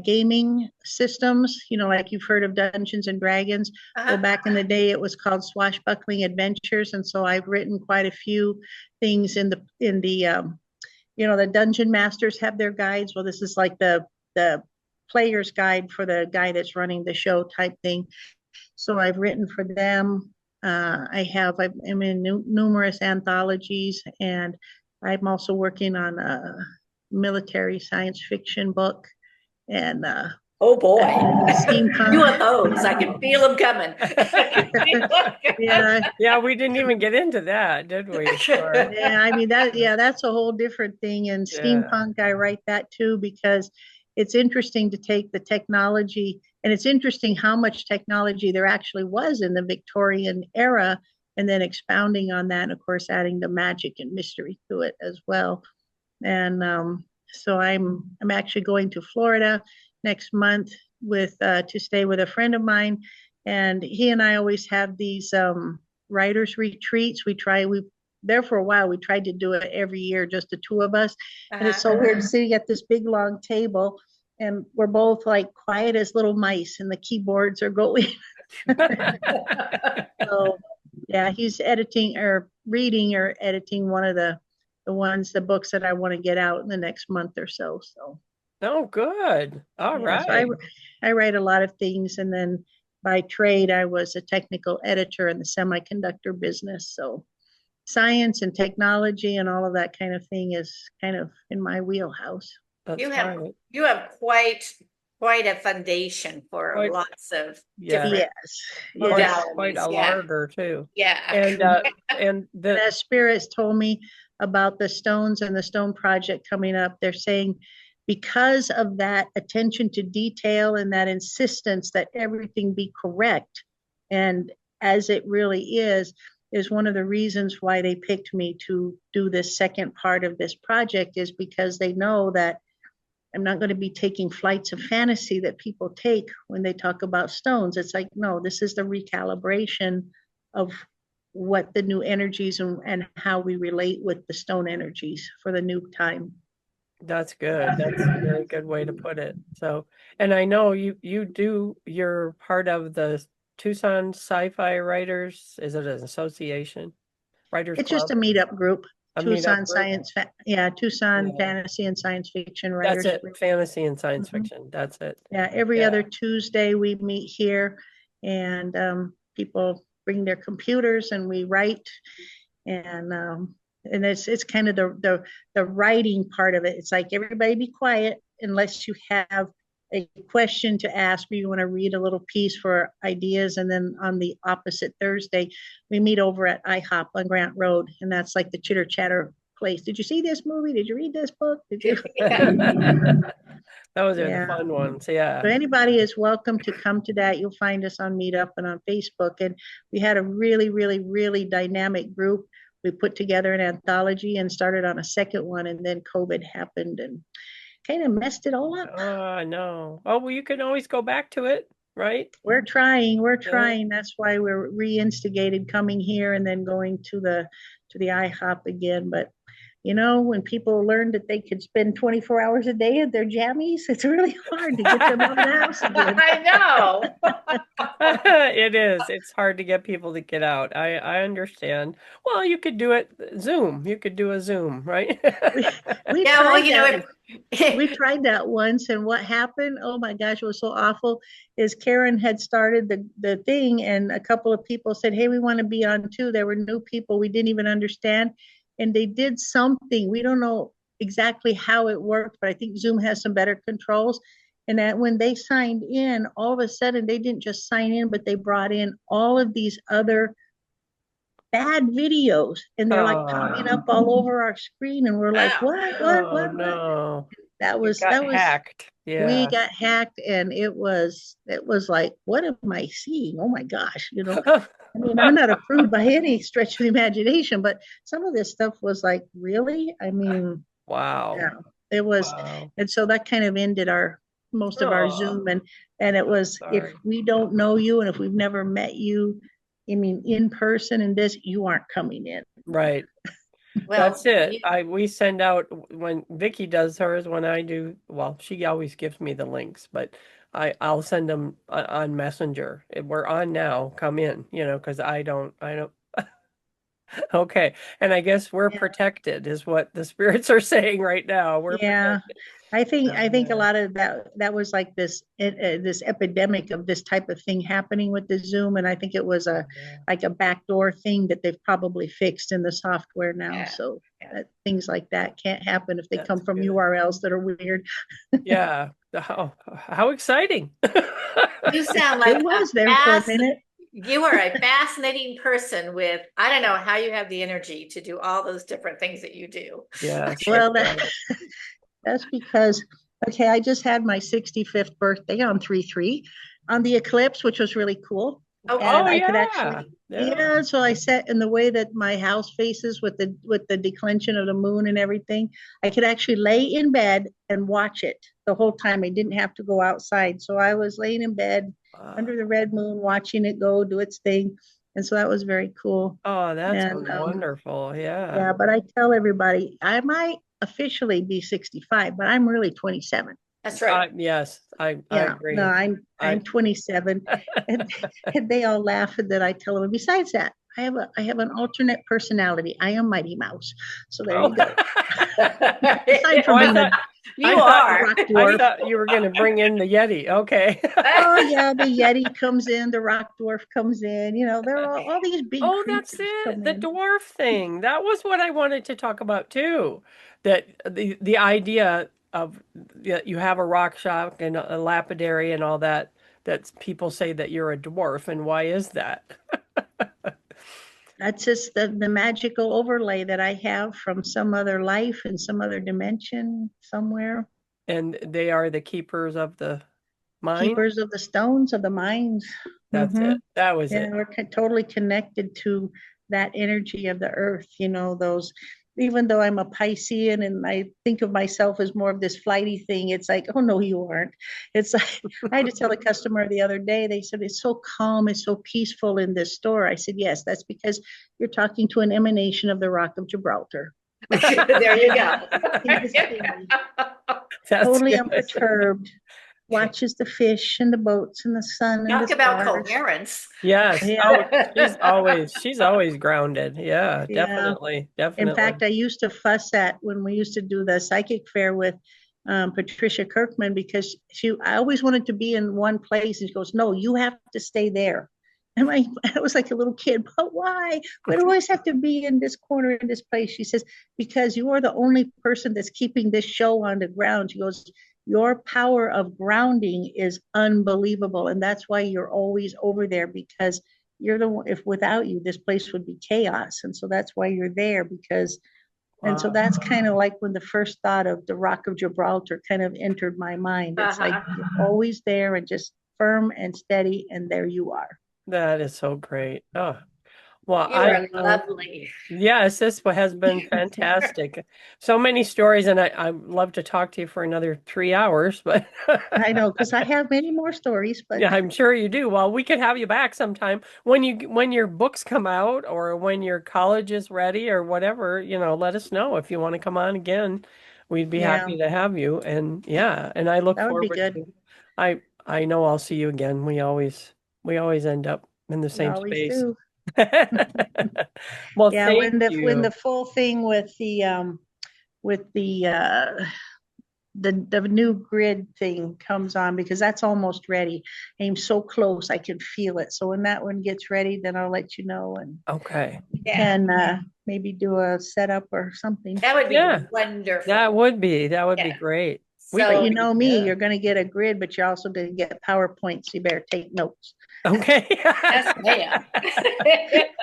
[SPEAKER 1] gaming systems, you know, like you've heard of Dungeons and Dragons. Well,
[SPEAKER 3] Uh-huh.
[SPEAKER 1] back in the day, it was called Swashbuckling Adventures, and so I've written quite a few things in the you know, the dungeon masters have their guides. Well, this is like the player's guide for the guy that's running the show type thing. So I've written for them. I'm in numerous anthologies, and I'm also working on a military science fiction book and
[SPEAKER 3] Oh boy.
[SPEAKER 1] steampunk.
[SPEAKER 3] UFOs. I can feel them coming.
[SPEAKER 1] Yeah,
[SPEAKER 4] yeah, we didn't even get into that, did we? Or,
[SPEAKER 1] yeah. I mean that's a whole different thing. And
[SPEAKER 4] yeah,
[SPEAKER 1] steampunk, I write that too because it's interesting to take the technology, and it's interesting how much technology there actually was in the Victorian era, and then expounding on that, and of course adding the magic and mystery to it as well. And so I'm actually going to Florida next month with to stay with a friend of mine, and he and I always have these writers retreats. We there for a while. We tried to do it every year, just the 2 of us, and it's so weird sitting at this big long table, and we're both like quiet as little mice, and the keyboards are going. So yeah, he's editing or reading or editing one of the books that I want to get out in the next month or so. So
[SPEAKER 4] oh, good. All
[SPEAKER 1] yeah, so
[SPEAKER 4] right.
[SPEAKER 1] I write a lot of things, and then by trade I was a technical editor in the semiconductor business. So science and technology and all of that kind of thing is kind of in my wheelhouse.
[SPEAKER 4] That's
[SPEAKER 3] You have
[SPEAKER 4] right.
[SPEAKER 3] you have quite a foundation for
[SPEAKER 4] Quite,
[SPEAKER 3] lots of
[SPEAKER 4] yeah,
[SPEAKER 3] different
[SPEAKER 1] Yes.
[SPEAKER 4] quite
[SPEAKER 3] modalities.
[SPEAKER 4] a
[SPEAKER 3] Yeah.
[SPEAKER 4] larder too.
[SPEAKER 3] Yeah.
[SPEAKER 4] And the
[SPEAKER 1] As spirits told me about the stones and the stone project coming up, they're saying because of that attention to detail and that insistence that everything be correct and as it really is one of the reasons why they picked me to do this second part of this project, is because they know that I'm not going to be taking flights of fantasy that people take when they talk about stones. It's like, no, this is the recalibration of what the new energies and how we relate with the stone energies for the new time.
[SPEAKER 4] That's good. That's a very good way to put it. So, and I know you're part of the Tucson SciFi Writers. Is it an association? Writers
[SPEAKER 1] It's just
[SPEAKER 4] Club?
[SPEAKER 1] a meetup group.
[SPEAKER 4] A meetup group?
[SPEAKER 1] Tucson
[SPEAKER 4] Yeah.
[SPEAKER 1] Fantasy and Science Fiction
[SPEAKER 4] That's
[SPEAKER 1] Writers
[SPEAKER 4] it.
[SPEAKER 1] Group.
[SPEAKER 4] Fantasy and science
[SPEAKER 1] Mhm.
[SPEAKER 4] fiction. That's it.
[SPEAKER 1] Yeah, every
[SPEAKER 4] Yeah.
[SPEAKER 1] other Tuesday we meet here, and people bring their computers and we write, and it's kind of the writing part of it. It's like everybody be quiet unless you have a question to ask or you want to read a little piece for ideas. And then on the opposite Thursday, we meet over at IHOP on Grant Road, and that's like the chitter chatter place. Did you see this movie? Did you read this book? Did you?
[SPEAKER 4] Those are the
[SPEAKER 1] Yeah.
[SPEAKER 4] fun ones. Yeah.
[SPEAKER 1] So anybody is welcome to come to that. You'll find us on Meetup and on Facebook. And we had a really, really, really dynamic group. We put together an anthology and started on a second one, and then COVID happened, and kind of messed it all up.
[SPEAKER 4] Oh, no. Oh, well, you can always go back to it, right?
[SPEAKER 1] We're trying, we're
[SPEAKER 4] Yeah.
[SPEAKER 1] trying. That's why we're reinstigated coming here and then going to the IHOP again. But you know, when people learn that they could spend 24 hours a day at their jammies, it's really hard to get them out of the house again.
[SPEAKER 3] I know.
[SPEAKER 4] It is. It's hard to get people to get out. I understand. Well, you could do it Zoom. You could do a Zoom, right?
[SPEAKER 1] We
[SPEAKER 3] Yeah, well,
[SPEAKER 1] tried
[SPEAKER 3] you know,
[SPEAKER 1] that. We tried that once, and what happened? Oh my gosh, it was so awful. Is Karen had started the thing, and a couple of people said, "Hey, we want to be on too." There were new people we didn't even understand, and they did something. We don't know exactly how it worked, but I think Zoom has some better controls. And that when they signed in, all of a sudden they didn't just sign in, but they brought in all of these other bad videos, and they're like popping
[SPEAKER 4] Oh,
[SPEAKER 1] up all over our screen, and we're like,
[SPEAKER 3] Wow.
[SPEAKER 4] oh no.
[SPEAKER 1] That
[SPEAKER 4] You
[SPEAKER 1] was
[SPEAKER 4] got hacked.
[SPEAKER 1] we
[SPEAKER 4] Yeah.
[SPEAKER 1] got hacked, and it was like, what am I seeing? Oh my gosh, I mean, I'm not a prude by any stretch of the imagination, but some of this stuff was like, really? I mean,
[SPEAKER 4] Wow.
[SPEAKER 1] yeah, it was.
[SPEAKER 4] Wow.
[SPEAKER 1] And so that kind of ended our most of our
[SPEAKER 4] Oh,
[SPEAKER 1] Zoom, and it was, if
[SPEAKER 4] sorry.
[SPEAKER 1] we don't know you and if we've never met you, I mean, in person and this, you aren't coming in.
[SPEAKER 4] Right.
[SPEAKER 3] Well,
[SPEAKER 4] That's it. We send out when Vicky does hers, when I do, well, she always gives me the links, but I'll send them on Messenger. We're on now. Come in, because I don't. Okay. And I guess we're
[SPEAKER 1] Yeah.
[SPEAKER 4] protected is what the spirits are saying right now. We're
[SPEAKER 1] Yeah,
[SPEAKER 4] protected.
[SPEAKER 1] I think a
[SPEAKER 4] Yeah.
[SPEAKER 1] lot of that was like this epidemic of this type of thing happening with the Zoom, and I think it was a
[SPEAKER 4] Yeah.
[SPEAKER 1] like a backdoor thing that they've probably fixed in the software now,
[SPEAKER 3] yeah,
[SPEAKER 1] so
[SPEAKER 3] yeah.
[SPEAKER 1] that things like that can't happen if they
[SPEAKER 4] That's
[SPEAKER 1] come from
[SPEAKER 4] good.
[SPEAKER 1] URLs that are weird.
[SPEAKER 4] Yeah. How exciting.
[SPEAKER 3] You sound like
[SPEAKER 1] It was there for a minute.
[SPEAKER 3] you are a fascinating person with, I don't know how you have the energy to do all those different things that you do.
[SPEAKER 4] Yes.
[SPEAKER 1] Well, that's because, okay, I just had my 65th birthday on 3/3 on the eclipse, which was really cool.
[SPEAKER 3] Oh,
[SPEAKER 1] And
[SPEAKER 4] Oh
[SPEAKER 1] I could
[SPEAKER 4] yeah.
[SPEAKER 1] actually,
[SPEAKER 4] Yeah.
[SPEAKER 1] yeah, so I sat in the way that my house faces with the declension of the moon and everything. I could actually lay in bed and watch it the whole time. I didn't have to go outside. So I was laying in bed under the red moon, watching it go do its thing. And so that was very cool.
[SPEAKER 4] Oh, that
[SPEAKER 1] And
[SPEAKER 4] sounds wonderful. Yeah.
[SPEAKER 1] yeah, but I tell everybody I might officially be 65, but I'm really 27.
[SPEAKER 3] that's right.
[SPEAKER 4] Yes, I
[SPEAKER 1] Yeah, no,
[SPEAKER 4] agree.
[SPEAKER 1] I'm 27, and, and they all laugh that I tell them. Besides that, I have an alternate personality. I am Mighty Mouse. So there you go. Aside from
[SPEAKER 4] Oh,
[SPEAKER 1] being
[SPEAKER 3] You
[SPEAKER 4] I thought-
[SPEAKER 3] are.
[SPEAKER 1] rock
[SPEAKER 4] I
[SPEAKER 1] dwarf.
[SPEAKER 4] thought you were going to bring in the Yeti. Okay.
[SPEAKER 1] Oh yeah, the Yeti comes in, the rock dwarf comes in. They're all these big
[SPEAKER 4] Oh, that's
[SPEAKER 1] creatures
[SPEAKER 4] it.
[SPEAKER 1] come
[SPEAKER 4] The
[SPEAKER 1] in.
[SPEAKER 4] dwarf thing. That was what I wanted to talk about too. That the idea of you have a rock shock and a lapidary and all that. That people say that you're a dwarf, and why is that?
[SPEAKER 1] That's just the magical overlay that I have from some other life in some other dimension somewhere.
[SPEAKER 4] And they are the keepers of the mind.
[SPEAKER 1] Keepers of the stones of the mines.
[SPEAKER 4] That's it. That was
[SPEAKER 1] Yeah,
[SPEAKER 4] it.
[SPEAKER 1] we're totally connected to that energy of the earth, those, even though I'm a Piscean and I think of myself as more of this flighty thing, it's like, oh no, you aren't. It's like, I had to tell a customer the other day, they said, it's so calm, it's so peaceful in this store. I said, yes, that's because you're talking to an emanation of the Rock of Gibraltar.
[SPEAKER 3] There you go.
[SPEAKER 4] That's
[SPEAKER 1] Totally
[SPEAKER 4] good.
[SPEAKER 1] unperturbed, watches the fish and the boats and the sun and
[SPEAKER 3] Talk
[SPEAKER 1] the
[SPEAKER 3] about
[SPEAKER 1] stars.
[SPEAKER 3] coherence.
[SPEAKER 4] Yes.
[SPEAKER 1] Yeah.
[SPEAKER 4] Oh, she's always grounded. Yeah,
[SPEAKER 1] Yeah.
[SPEAKER 4] definitely.
[SPEAKER 1] In
[SPEAKER 4] Definitely.
[SPEAKER 1] fact, I used to fuss at when we used to do the psychic fair with Patricia Kirkman, because I always wanted to be in one place, and she goes, "No, you have to stay there." And I was like a little kid, but why? Why do I always have to be in this corner in this place? She says, because you are the only person that's keeping this show on the ground. She goes, your power of grounding is unbelievable, and that's why you're always over there, because you're the one. If without you, this place would be chaos, and so that's why you're there. Because and so
[SPEAKER 4] Wow.
[SPEAKER 1] that's kind of like when the first thought of the Rock of Gibraltar kind of entered my mind. It's like you're always there and just firm and steady, and there you are.
[SPEAKER 4] That is so great. Oh, Well,
[SPEAKER 3] You are
[SPEAKER 4] I
[SPEAKER 3] lovely.
[SPEAKER 4] yes, this has been fantastic. So many stories, and I'd love to talk to you for another 3 hours, but
[SPEAKER 1] I know, because I have many more stories, but
[SPEAKER 4] yeah, I'm sure you do. Well, we could have you back sometime when your books come out or when your college is ready or whatever, let us know if you want to come on again. We'd be
[SPEAKER 1] yeah,
[SPEAKER 4] happy to have you. And yeah, and I look
[SPEAKER 1] that would be
[SPEAKER 4] forward
[SPEAKER 1] good.
[SPEAKER 4] to I know I'll see you again. We always end up in the
[SPEAKER 1] We
[SPEAKER 4] same
[SPEAKER 1] always
[SPEAKER 4] space.
[SPEAKER 1] do.
[SPEAKER 4] Well,
[SPEAKER 1] Yeah,
[SPEAKER 4] thank
[SPEAKER 1] when the
[SPEAKER 4] you.
[SPEAKER 1] full thing with the new grid thing comes on, because that's almost ready. I'm so close, I can feel it. So when that one gets ready, then I'll let you know, and
[SPEAKER 4] Okay.
[SPEAKER 3] Yeah,
[SPEAKER 1] can maybe do a setup or something.
[SPEAKER 3] that would be
[SPEAKER 4] Yeah,
[SPEAKER 3] wonderful.
[SPEAKER 4] that would be
[SPEAKER 3] Yeah.
[SPEAKER 4] great.
[SPEAKER 1] But
[SPEAKER 3] So,
[SPEAKER 1] you know me,
[SPEAKER 4] yeah.
[SPEAKER 1] you're going to get a grid, but you're also going to get PowerPoints. You better take notes.
[SPEAKER 4] Okay.
[SPEAKER 3] yes, ma'am.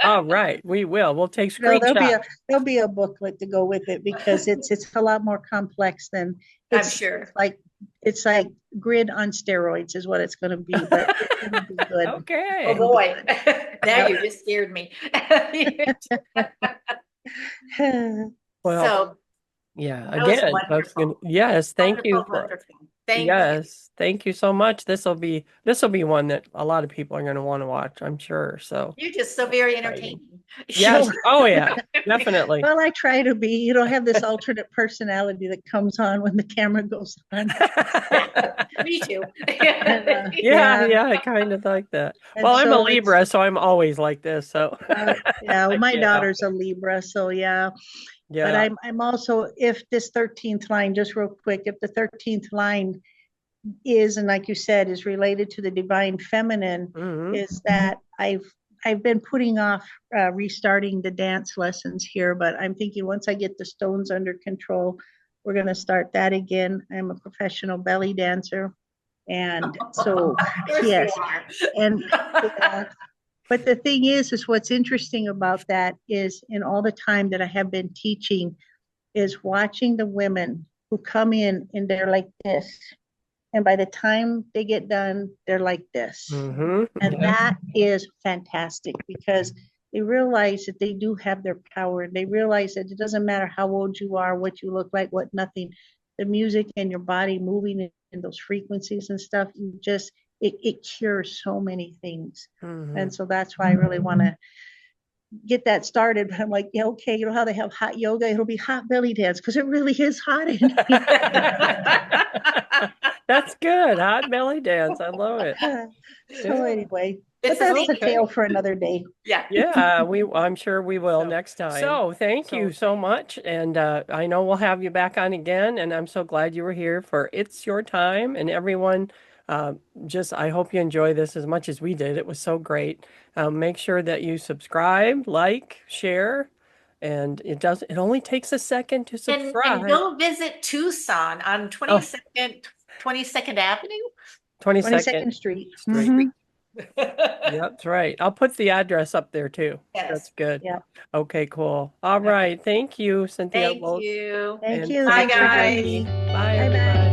[SPEAKER 4] All right, we will. We'll take
[SPEAKER 1] No,
[SPEAKER 4] screenshots.
[SPEAKER 1] there'll be a booklet to go with it, because it's a lot more complex than
[SPEAKER 3] I'm
[SPEAKER 1] it's
[SPEAKER 3] sure.
[SPEAKER 1] it's like grid on steroids is what it's going to be, but it's going to be good.
[SPEAKER 4] Okay.
[SPEAKER 3] Oh,
[SPEAKER 1] It'll be
[SPEAKER 3] boy. Now
[SPEAKER 1] Yep.
[SPEAKER 3] you just scared me.
[SPEAKER 1] good.
[SPEAKER 4] Well,
[SPEAKER 3] So
[SPEAKER 4] yeah,
[SPEAKER 3] that was
[SPEAKER 4] again,
[SPEAKER 3] wonderful.
[SPEAKER 4] yes, thank you
[SPEAKER 3] Wonderful,
[SPEAKER 4] for
[SPEAKER 3] wonderful. Thank you.
[SPEAKER 4] yes, thank you so much. This will be one that a lot of people are going to want to watch, I'm sure. So,
[SPEAKER 3] You're just so very
[SPEAKER 4] exciting.
[SPEAKER 3] entertaining.
[SPEAKER 4] Yes. Oh yeah, definitely.
[SPEAKER 1] Well, I try to be. You don't have this alternate personality that comes on when the camera goes on.
[SPEAKER 3] Me too.
[SPEAKER 1] And,
[SPEAKER 4] Yeah, yeah, I kind of like that.
[SPEAKER 1] and
[SPEAKER 4] Well, I'm a
[SPEAKER 1] so it's
[SPEAKER 4] Libra, so I'm always like this. So
[SPEAKER 1] yeah. Well,
[SPEAKER 4] I
[SPEAKER 1] my
[SPEAKER 4] can't help
[SPEAKER 1] daughter's
[SPEAKER 4] it.
[SPEAKER 1] a Libra, so yeah. But
[SPEAKER 4] Yeah.
[SPEAKER 1] I'm also, if this 13th line, just real quick, if the 13th line is, and like you said, is related to the divine feminine,
[SPEAKER 4] Hmm.
[SPEAKER 1] is that I've been putting off restarting the dance lessons here, but I'm thinking once I get the stones under control, we're going to start that again. I'm a professional belly dancer, and so
[SPEAKER 3] Of course
[SPEAKER 1] yes,
[SPEAKER 3] you are.
[SPEAKER 1] and yeah. But the thing is what's interesting about that is, in all the time that I have been teaching, is watching the women who come in and they're like this, and by the time they get done, they're like this.
[SPEAKER 4] Hmm.
[SPEAKER 1] And
[SPEAKER 4] Yeah.
[SPEAKER 1] that is fantastic, because they realize that they do have their power. They realize that it doesn't matter how old you are, what you look like, what nothing. The music and your body moving in those frequencies and stuff, it cures so many things.
[SPEAKER 4] Hmm.
[SPEAKER 1] And so that's why I really want to get that started. But I'm like, yeah, okay, you know how they have hot yoga? It'll be hot belly dance, because it really is hot in here.
[SPEAKER 4] That's good. Hot belly dance. I love it.
[SPEAKER 1] So
[SPEAKER 4] Yeah.
[SPEAKER 1] anyway,
[SPEAKER 3] It's
[SPEAKER 1] but
[SPEAKER 3] a
[SPEAKER 1] that's a
[SPEAKER 3] secret.
[SPEAKER 4] Okay.
[SPEAKER 1] tale for another day.
[SPEAKER 3] Yeah.
[SPEAKER 4] Yeah, I'm sure we will next time. So thank you so much. And I know we'll have you back on again. And I'm so glad you were here for It's Your Time. And everyone, uh, I hope you enjoy this as much as we did. It was so great. Make sure that you subscribe, like, share. And it only takes a second to
[SPEAKER 3] And
[SPEAKER 4] subscribe.
[SPEAKER 3] go visit Tucson on 22nd Avenue.
[SPEAKER 4] 22nd
[SPEAKER 1] 22nd Street.
[SPEAKER 4] Street.
[SPEAKER 1] Mhm.
[SPEAKER 4] Yep, that's right. I'll put the address up there too.
[SPEAKER 3] Yes.
[SPEAKER 4] That's good.
[SPEAKER 1] Yeah.
[SPEAKER 4] Okay, cool. All right. Thank you, Cynthia.
[SPEAKER 3] Thank you.
[SPEAKER 1] Thank
[SPEAKER 4] And
[SPEAKER 1] you.
[SPEAKER 3] Bye,
[SPEAKER 1] Thanks for
[SPEAKER 3] guys.
[SPEAKER 1] joining me.
[SPEAKER 4] Bye,
[SPEAKER 1] Bye
[SPEAKER 4] everybody.
[SPEAKER 1] bye.